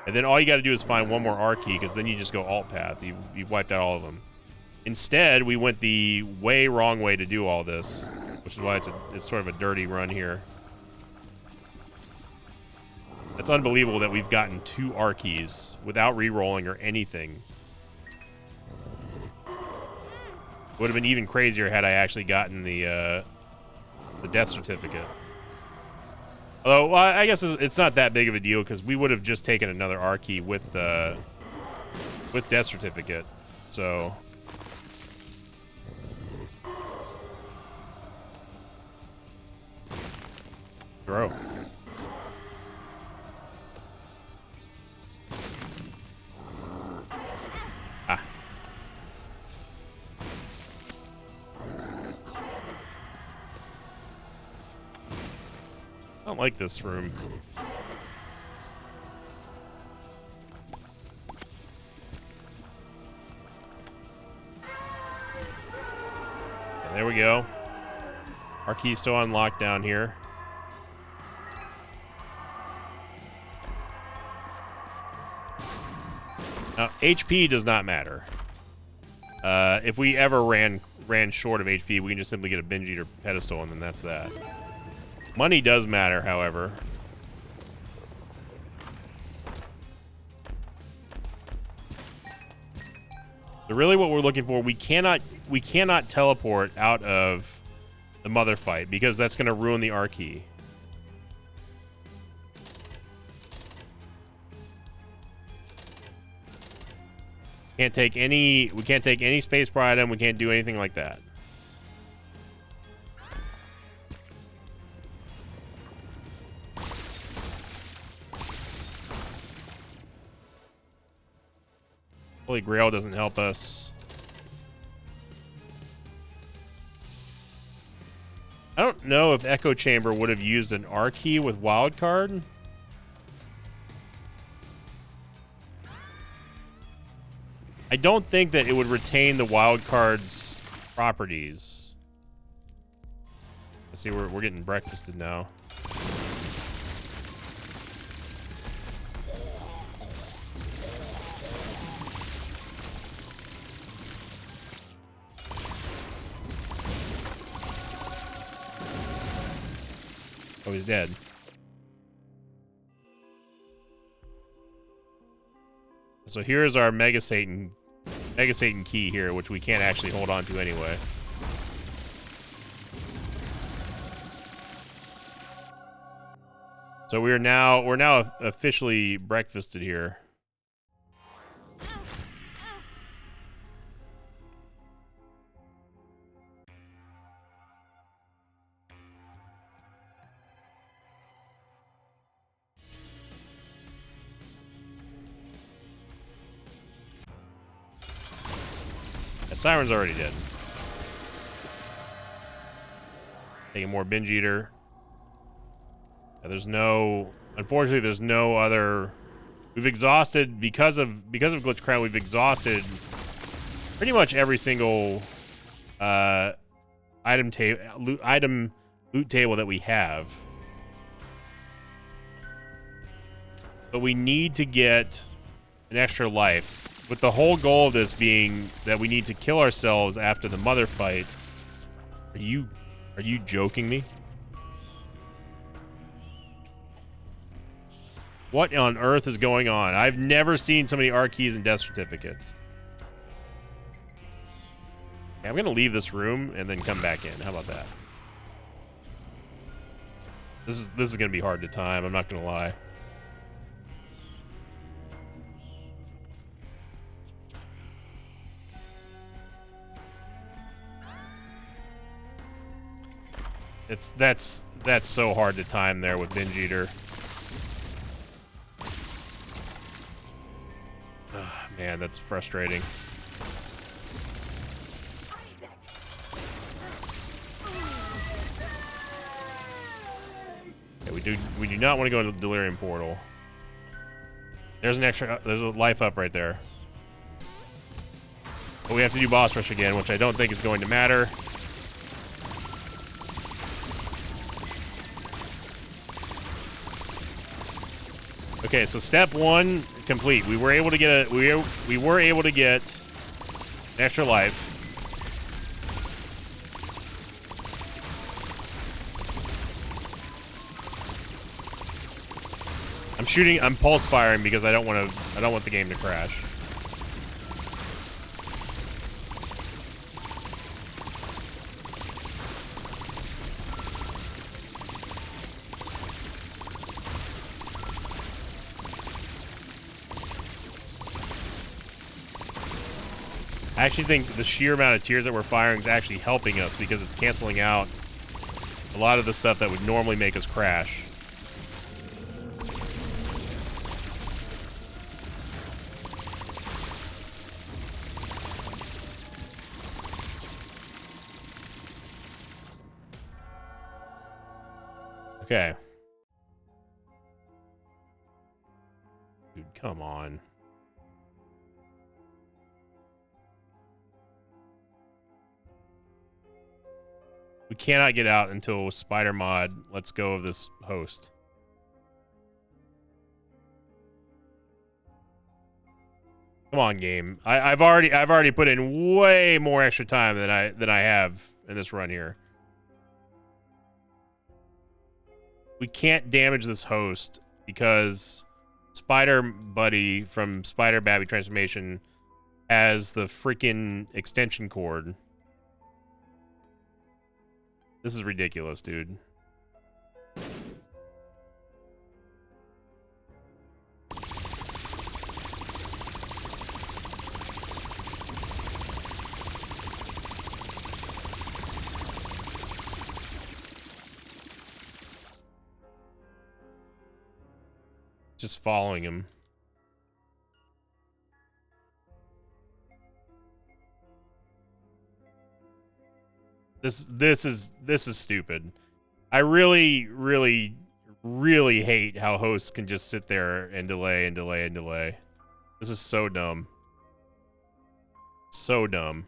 Speaker 1: and then all you got to do is find one more R key, because then you just go alt path. You've wiped out all of them. Instead, we went the way wrong way to do all this, which is why it's sort of a dirty run here. It's unbelievable that we've gotten 2 R keys without re-rolling or anything. Would have been even crazier had I actually gotten the death certificate. Although, well, I guess it's not that big of a deal, because we would have just taken another R key with death certificate. So... Throw. Ah. I don't like this room. And there we go. Our key's still on lockdown here. Now, HP does not matter. If we ever ran short of HP, we can just simply get a Binge Eater pedestal, and then that's that. Money does matter, however. So really what we're looking for, we cannot teleport out of the mother fight because that's going to ruin the R key. We can't take any space bar item. We can't do anything like that. Holy Grail doesn't help us. I don't know if Echo Chamber would have used an R key with Wildcard. I don't think that it would retain the Wildcard's properties. Let's see, we're getting breakfasted now. Oh, he's dead. So here's our Mega Satan key here, which we can't actually hold on to anyway. So we're now officially breakfasted here. Siren's already dead. Taking more Binge Eater. Unfortunately, there's no other. We've exhausted because of Glitch Crown. We've exhausted pretty much every single loot table that we have. But we need to get an extra life. With the whole goal of this being that we need to kill ourselves after the mother fight. Are you joking me? What on earth is going on? I've never seen so many R keys and death certificates. Okay, I'm gonna leave this room and then come back in. How about that? This is gonna be hard to time, I'm not gonna lie. That's so hard to time there with Binge Eater. Oh, man, that's frustrating. Okay, we do not want to go into the Delirium Portal. There's a life up right there. But we have to do boss rush again, which I don't think is going to matter. Okay, so step 1 complete. We were able to get an extra life. I'm pulse firing because I don't want the game to crash. I actually think the sheer amount of tears that we're firing is actually helping us because it's canceling out a lot of the stuff that would normally make us crash. Okay. Dude, come on. We cannot get out until Spider Mod lets go of this host. Come on, game. I've already put in way more extra time than I have in this run here. We can't damage this host because Spider Buddy from Spider Babby Transformation as the freaking extension cord. This is ridiculous, dude. Just following him. This is stupid. I really hate how hosts can just sit there and delay and delay and delay. This is so dumb. So dumb.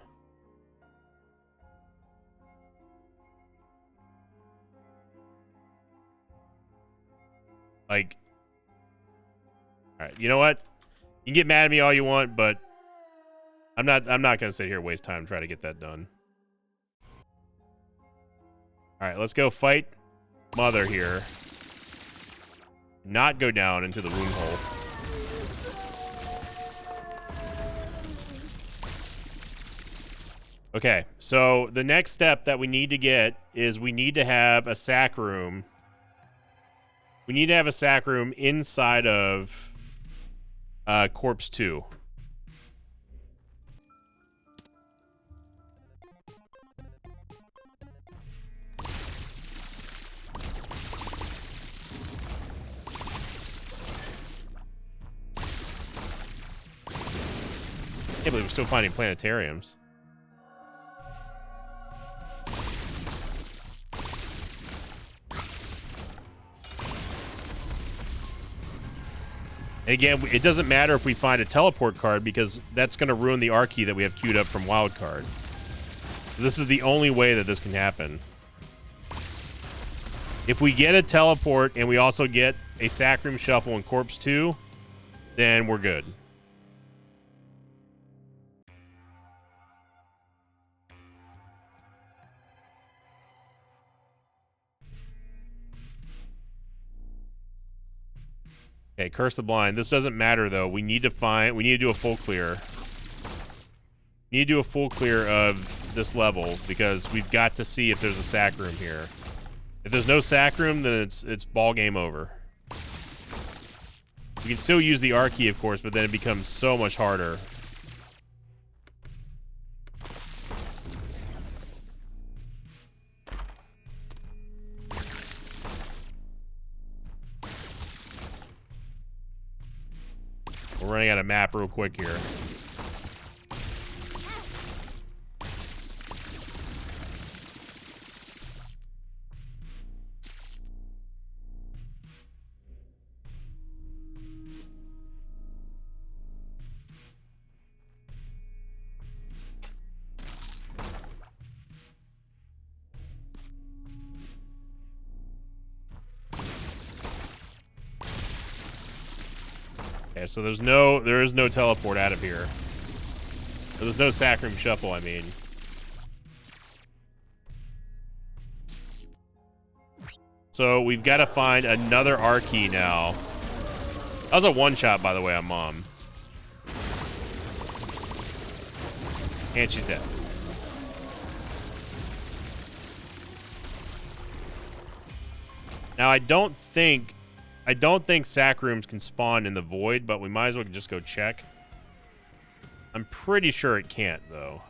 Speaker 1: Like, all right, you know what? You can get mad at me all you want, but I'm not gonna sit here and waste time trying to get that done. All right, let's go fight Mother here. Not go down into the wound hole. Okay, so the next step that we need to get is we need to have a sack room. We need to have a sack room inside of Corpse 2. I can't believe we're still finding planetariums. And again, it doesn't matter if we find a teleport card because that's going to ruin the R key that we have queued up from Wildcard. So this is the only way that this can happen. If we get a teleport and we also get a sack room shuffle in Corpse 2, then we're good. Okay, Curse the Blind. This doesn't matter, though. We need to do a full clear. We need to do a full clear of this level because we've got to see if there's a sack room here. If there's no sack room, then it's ball game over. We can still use the R key, of course, but then it becomes so much harder. We're running out of map real quick here. Okay, so there is no teleport out of here. There's no sack room shuffle, I mean. So we've got to find another R key now. That was a one-shot, by the way, on Mom. And she's dead. Now, I don't think sack rooms can spawn in the void, but we might as well just go check. I'm pretty sure it can't, though.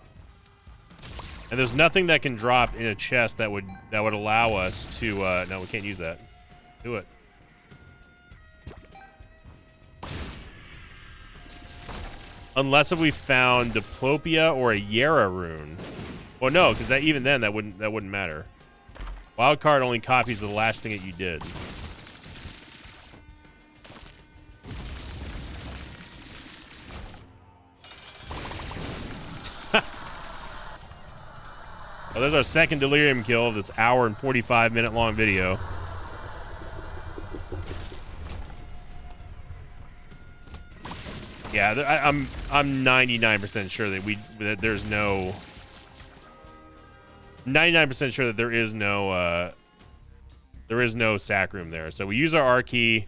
Speaker 1: And there's nothing that can drop in a chest that would allow us to no, we can't use that. Do it. Unless if we found Diplopia or a Yera rune. Well, no, because even then that wouldn't matter. Wildcard only copies the last thing that you did. Well, there's our second delirium kill of this hour and 45-minute long video. Yeah, I'm 99% sure that there's no 99% sure that there is no sack room there. So we use our R key.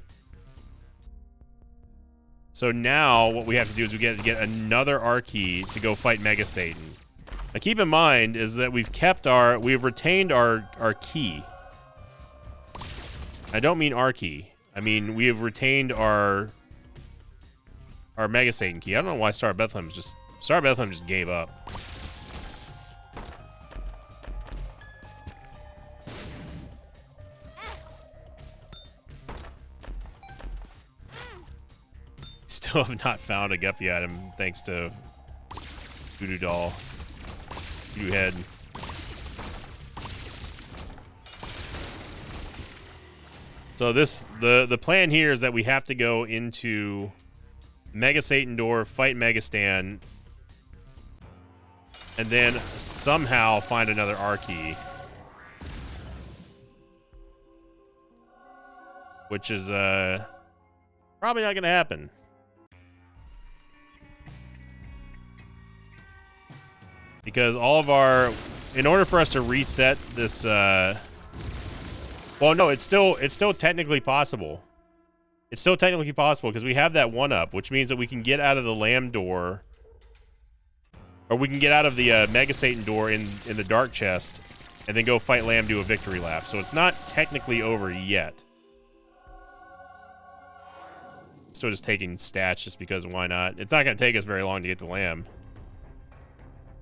Speaker 1: So now what we have to do is we get to get another Archie to go fight Mega Satan. Now keep in mind is that we've retained our key. I don't mean Archie. I mean we have retained our Mega Satan key. I don't know why Star of Bethlehem just gave up. Still have not found a Guppy item thanks to Voodoo Doll. Voodoo Head. So the plan here is that we have to go into Mega Satan door, fight Mega Stan, and then somehow find another Archie. Which is probably not gonna happen. Because in order for us to reset this, well, no, it's still technically possible. It's still technically possible because we have that 1-up, which means that we can get out of the Lamb door, or we can get out of the Mega Satan door in the Dark Chest, and then go fight Lamb, do a victory lap. So it's not technically over yet. Still just taking stats just because why not? It's not going to take us very long to get the Lamb.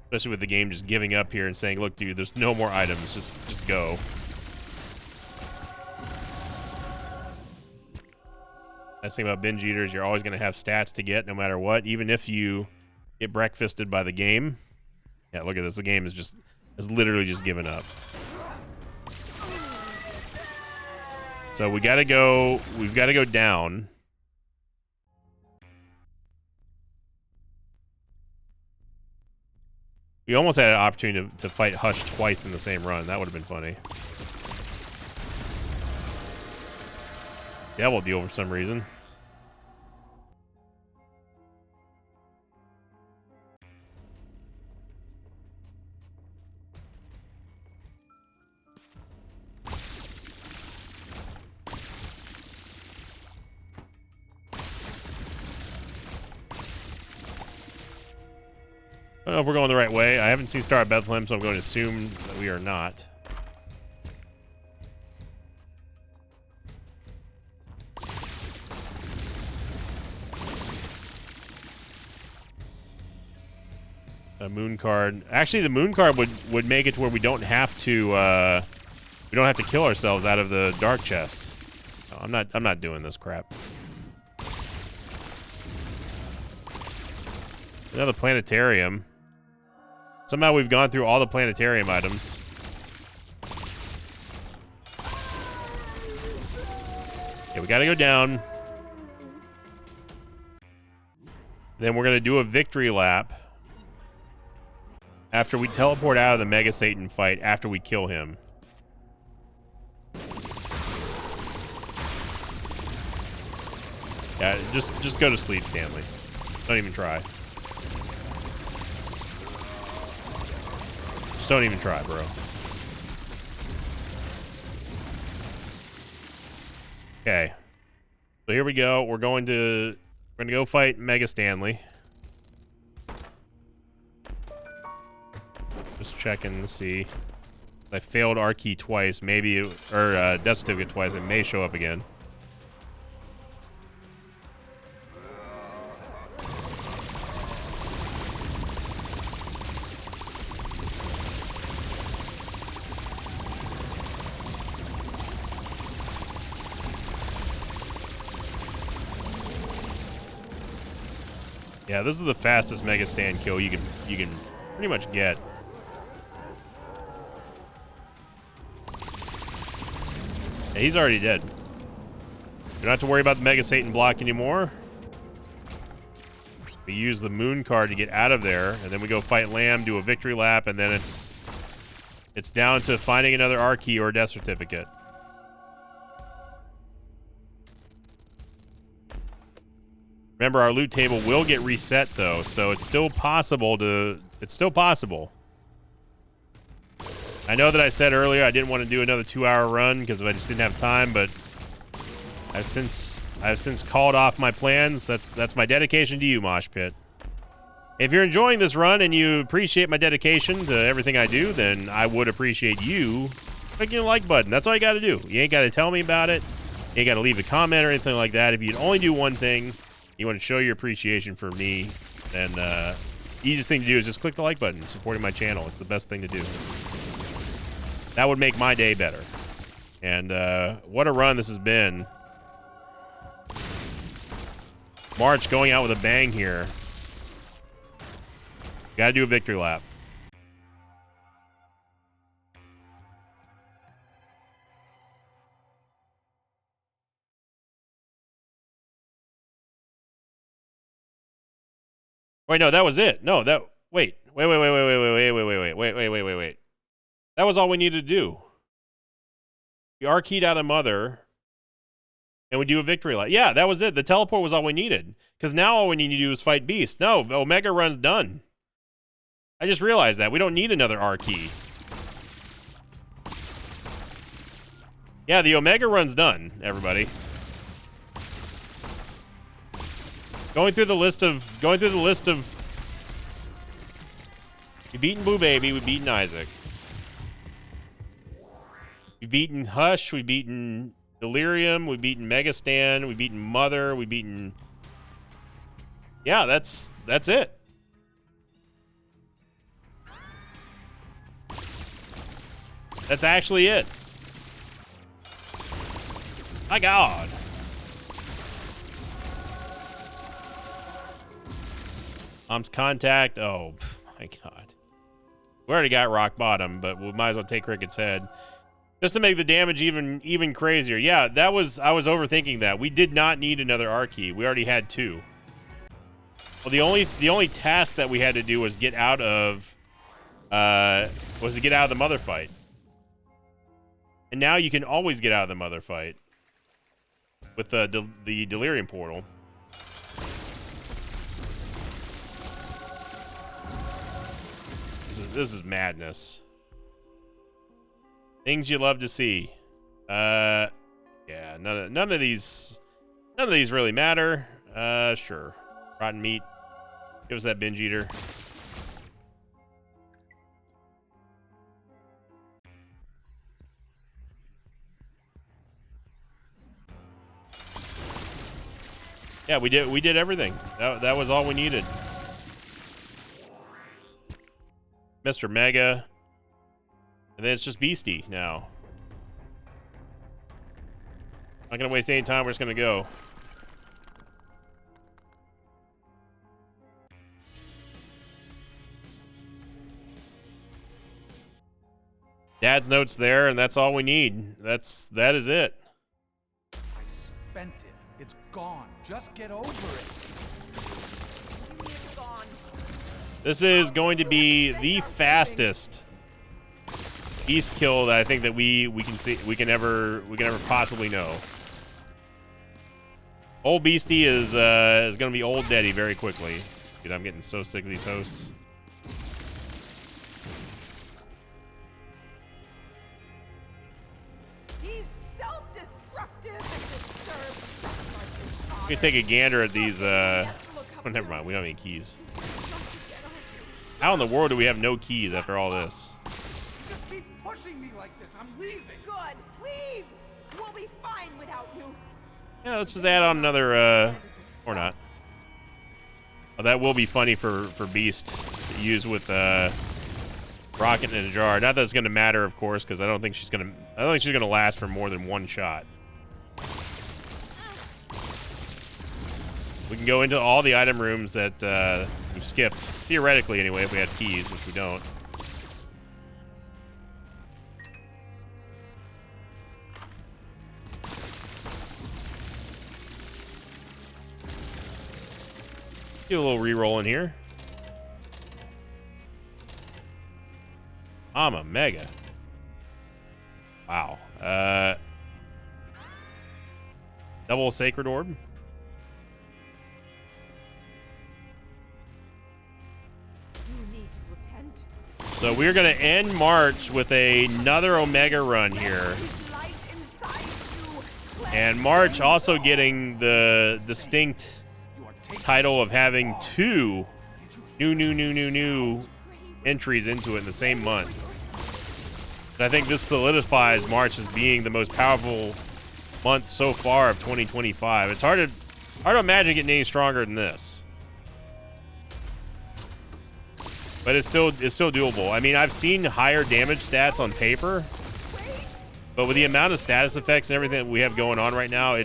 Speaker 1: Especially with the game just giving up here and saying, look, dude, there's no more items. Just go. Nice thing about binge eaters, you're always going to have stats to get no matter what, even if you get breakfasted by the game. Yeah, look at this. The game is literally just given up. So we've got to go down. We almost had an opportunity to fight Hush twice in the same run. That would have been funny. Devil Deal for some reason. I don't know if we're going the right way. I haven't seen Star of Bethlehem, so I'm going to assume that we are not. A moon card. Actually, the moon card would make it to where we don't have to kill ourselves out of the dark chest. No, I'm not doing this crap. Another planetarium. Somehow we've gone through all the planetarium items. Okay, we gotta go down. Then we're gonna do a victory lap after we teleport out of the Mega Satan fight after we kill him. Yeah, just go to sleep, Stanley. Don't even try. Don't even try, bro. Okay. So here we go. We're gonna go fight Mega Stanley. Just checking to see. I failed R-key twice, maybe, or death certificate twice. It may show up again. Yeah, this is the fastest Mega Stan kill you can pretty much get. Yeah, he's already dead. You don't have to worry about the Mega Satan block anymore. We use the moon card to get out of there, and then we go fight Lamb, do a victory lap, and then it's down to finding another R-key or a death certificate. Remember, our loot table will get reset, though, so it's still possible to... It's still possible. I know that I said earlier I didn't want to do another 2-hour run because I just didn't have time, but I've since I've since called off my plans. That's my dedication to you, Mosh Pit. If you're enjoying this run and you appreciate my dedication to everything I do, then I would appreciate you clicking the like button. That's all you got to do. You ain't got to tell me about it. You ain't got to leave a comment or anything like that. If you'd only do one thing, you want to show your appreciation for me, then easiest thing to do is just click the like button, supporting my channel. It's the best thing to do. That would make my day better. And what a run this has been. March going out with a bang here. Gotta do a victory lap. Wait, no, that was it. No, that wait. That was all we needed to do. We R-keyed out of Mother, and we do a victory lap. Yeah, that was it. The teleport was all we needed. Because now all we need to do is fight Beast. No, Omega run's done. I just realized that. We don't need another R-key. Yeah, the Omega run's done, everybody. Going through the list of we've beaten Blue Baby, we've beaten Isaac. We've beaten Hush, we've beaten Delirium, we've beaten Megastan, we've beaten Mother, we've beaten... Yeah, that's it. That's actually it. My God. Mom's contact. Oh, my God. We already got rock bottom, but we might as well take Cricket's head. Just to make the damage even crazier. Yeah, I was overthinking that. We did not need another R-key. We already had 2. Well, the only task that we had to do was get out of the Mother fight. And now you can always get out of the Mother fight with the Delirium portal. This is madness. Things you love to see. Yeah, none of these really matter. Sure. Rotten meat. Give us that binge eater. Yeah, we did everything. That was all we needed. Mr. Mega. And then it's just Beastie now. Not gonna waste any time, we're just gonna go. Dad's note's there, and that's all we need. That is it.
Speaker 2: I spent it. It's gone. Just get over it.
Speaker 1: This is going to be the fastest beast kill that I think that we can ever possibly know. Old Beastie is going to be old Daddy very quickly. Dude, I'm getting so sick of these hosts.
Speaker 3: He's self-destructive and disturbed.
Speaker 1: We can take a gander at these. Oh, never mind. We don't have any keys. How in the world do we have no keys after all this?
Speaker 2: Just keep pushing me like this. I'm leaving.
Speaker 3: Good. Leave. We'll be fine without you.
Speaker 1: Yeah, let's just add on another, or not. Oh, that will be funny for Beast to use with Rocket in a jar. Not that it's gonna matter, of course, because I don't think she's gonna last for more than one shot. We can go into all the item rooms that we've skipped, theoretically anyway, if we had keys, which we don't. Do a little re-roll in here. I'm a Mega. Wow. Double Sacred Orb. So we're going to end March with another Omega run here. And March also getting the distinct title of having two new entries into it in the same month. And I think this solidifies March as being the most powerful month so far of 2025. It's hard to imagine getting any stronger than this. But it's still doable. I mean, I've seen higher damage stats on paper, but with the amount of status effects and everything that we have going on right now,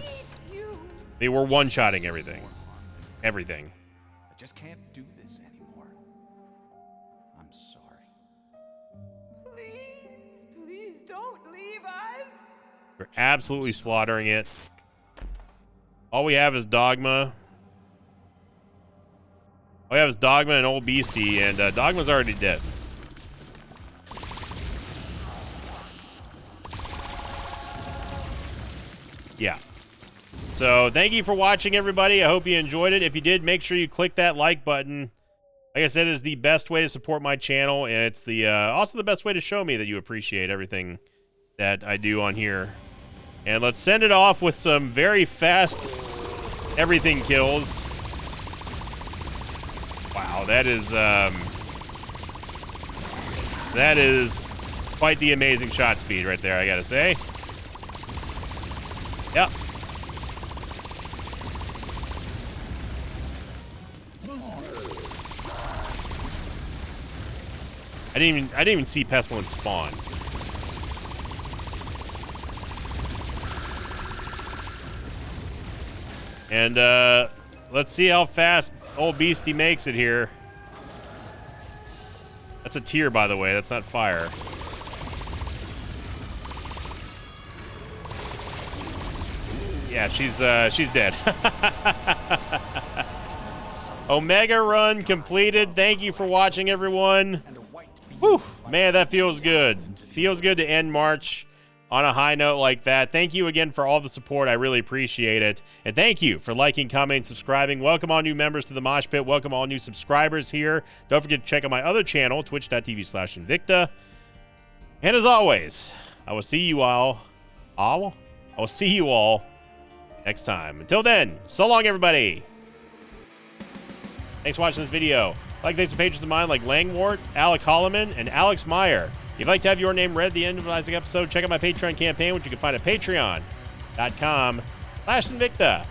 Speaker 1: they were one-shotting everything. Everything.
Speaker 2: I just can't do this anymore. I'm sorry.
Speaker 3: Please don't leave us.
Speaker 1: We're absolutely slaughtering it. All we have is Dogma. All we have is Dogma and Old Beastie, and Dogma's already dead. Yeah. So thank you for watching, everybody. I hope you enjoyed it. If you did, make sure you click that like button. Like I said, it is the best way to support my channel, and it's the also the best way to show me that you appreciate everything that I do on here. And let's send it off with some very fast everything kills. Wow, that is quite the amazing shot speed right there, I gotta say. Yep. I didn't even see Pestilence spawn. And let's see how fast Old Beastie makes it here. That's a tear, by the way. That's not fire. Yeah, she's dead. Omega run completed. Thank you for watching, everyone. Whew, man, that feels good. Feels good to end March on a high note like that. Thank you again for all the support. I really appreciate it. And thank you for liking, commenting, subscribing. Welcome all new members to the Mosh Pit. Welcome all new subscribers here. Don't forget to check out my other channel, twitch.tv/Invicta. And as always, I will see you all. I will see you all next time. Until then, so long, everybody. Thanks for watching this video. Like, thanks to patrons of mine like Langwart, Alec Holloman, and Alex Meyer. If you'd like to have your name read at the end of an episode, check out my Patreon campaign, which you can find at patreon.com/Invicta.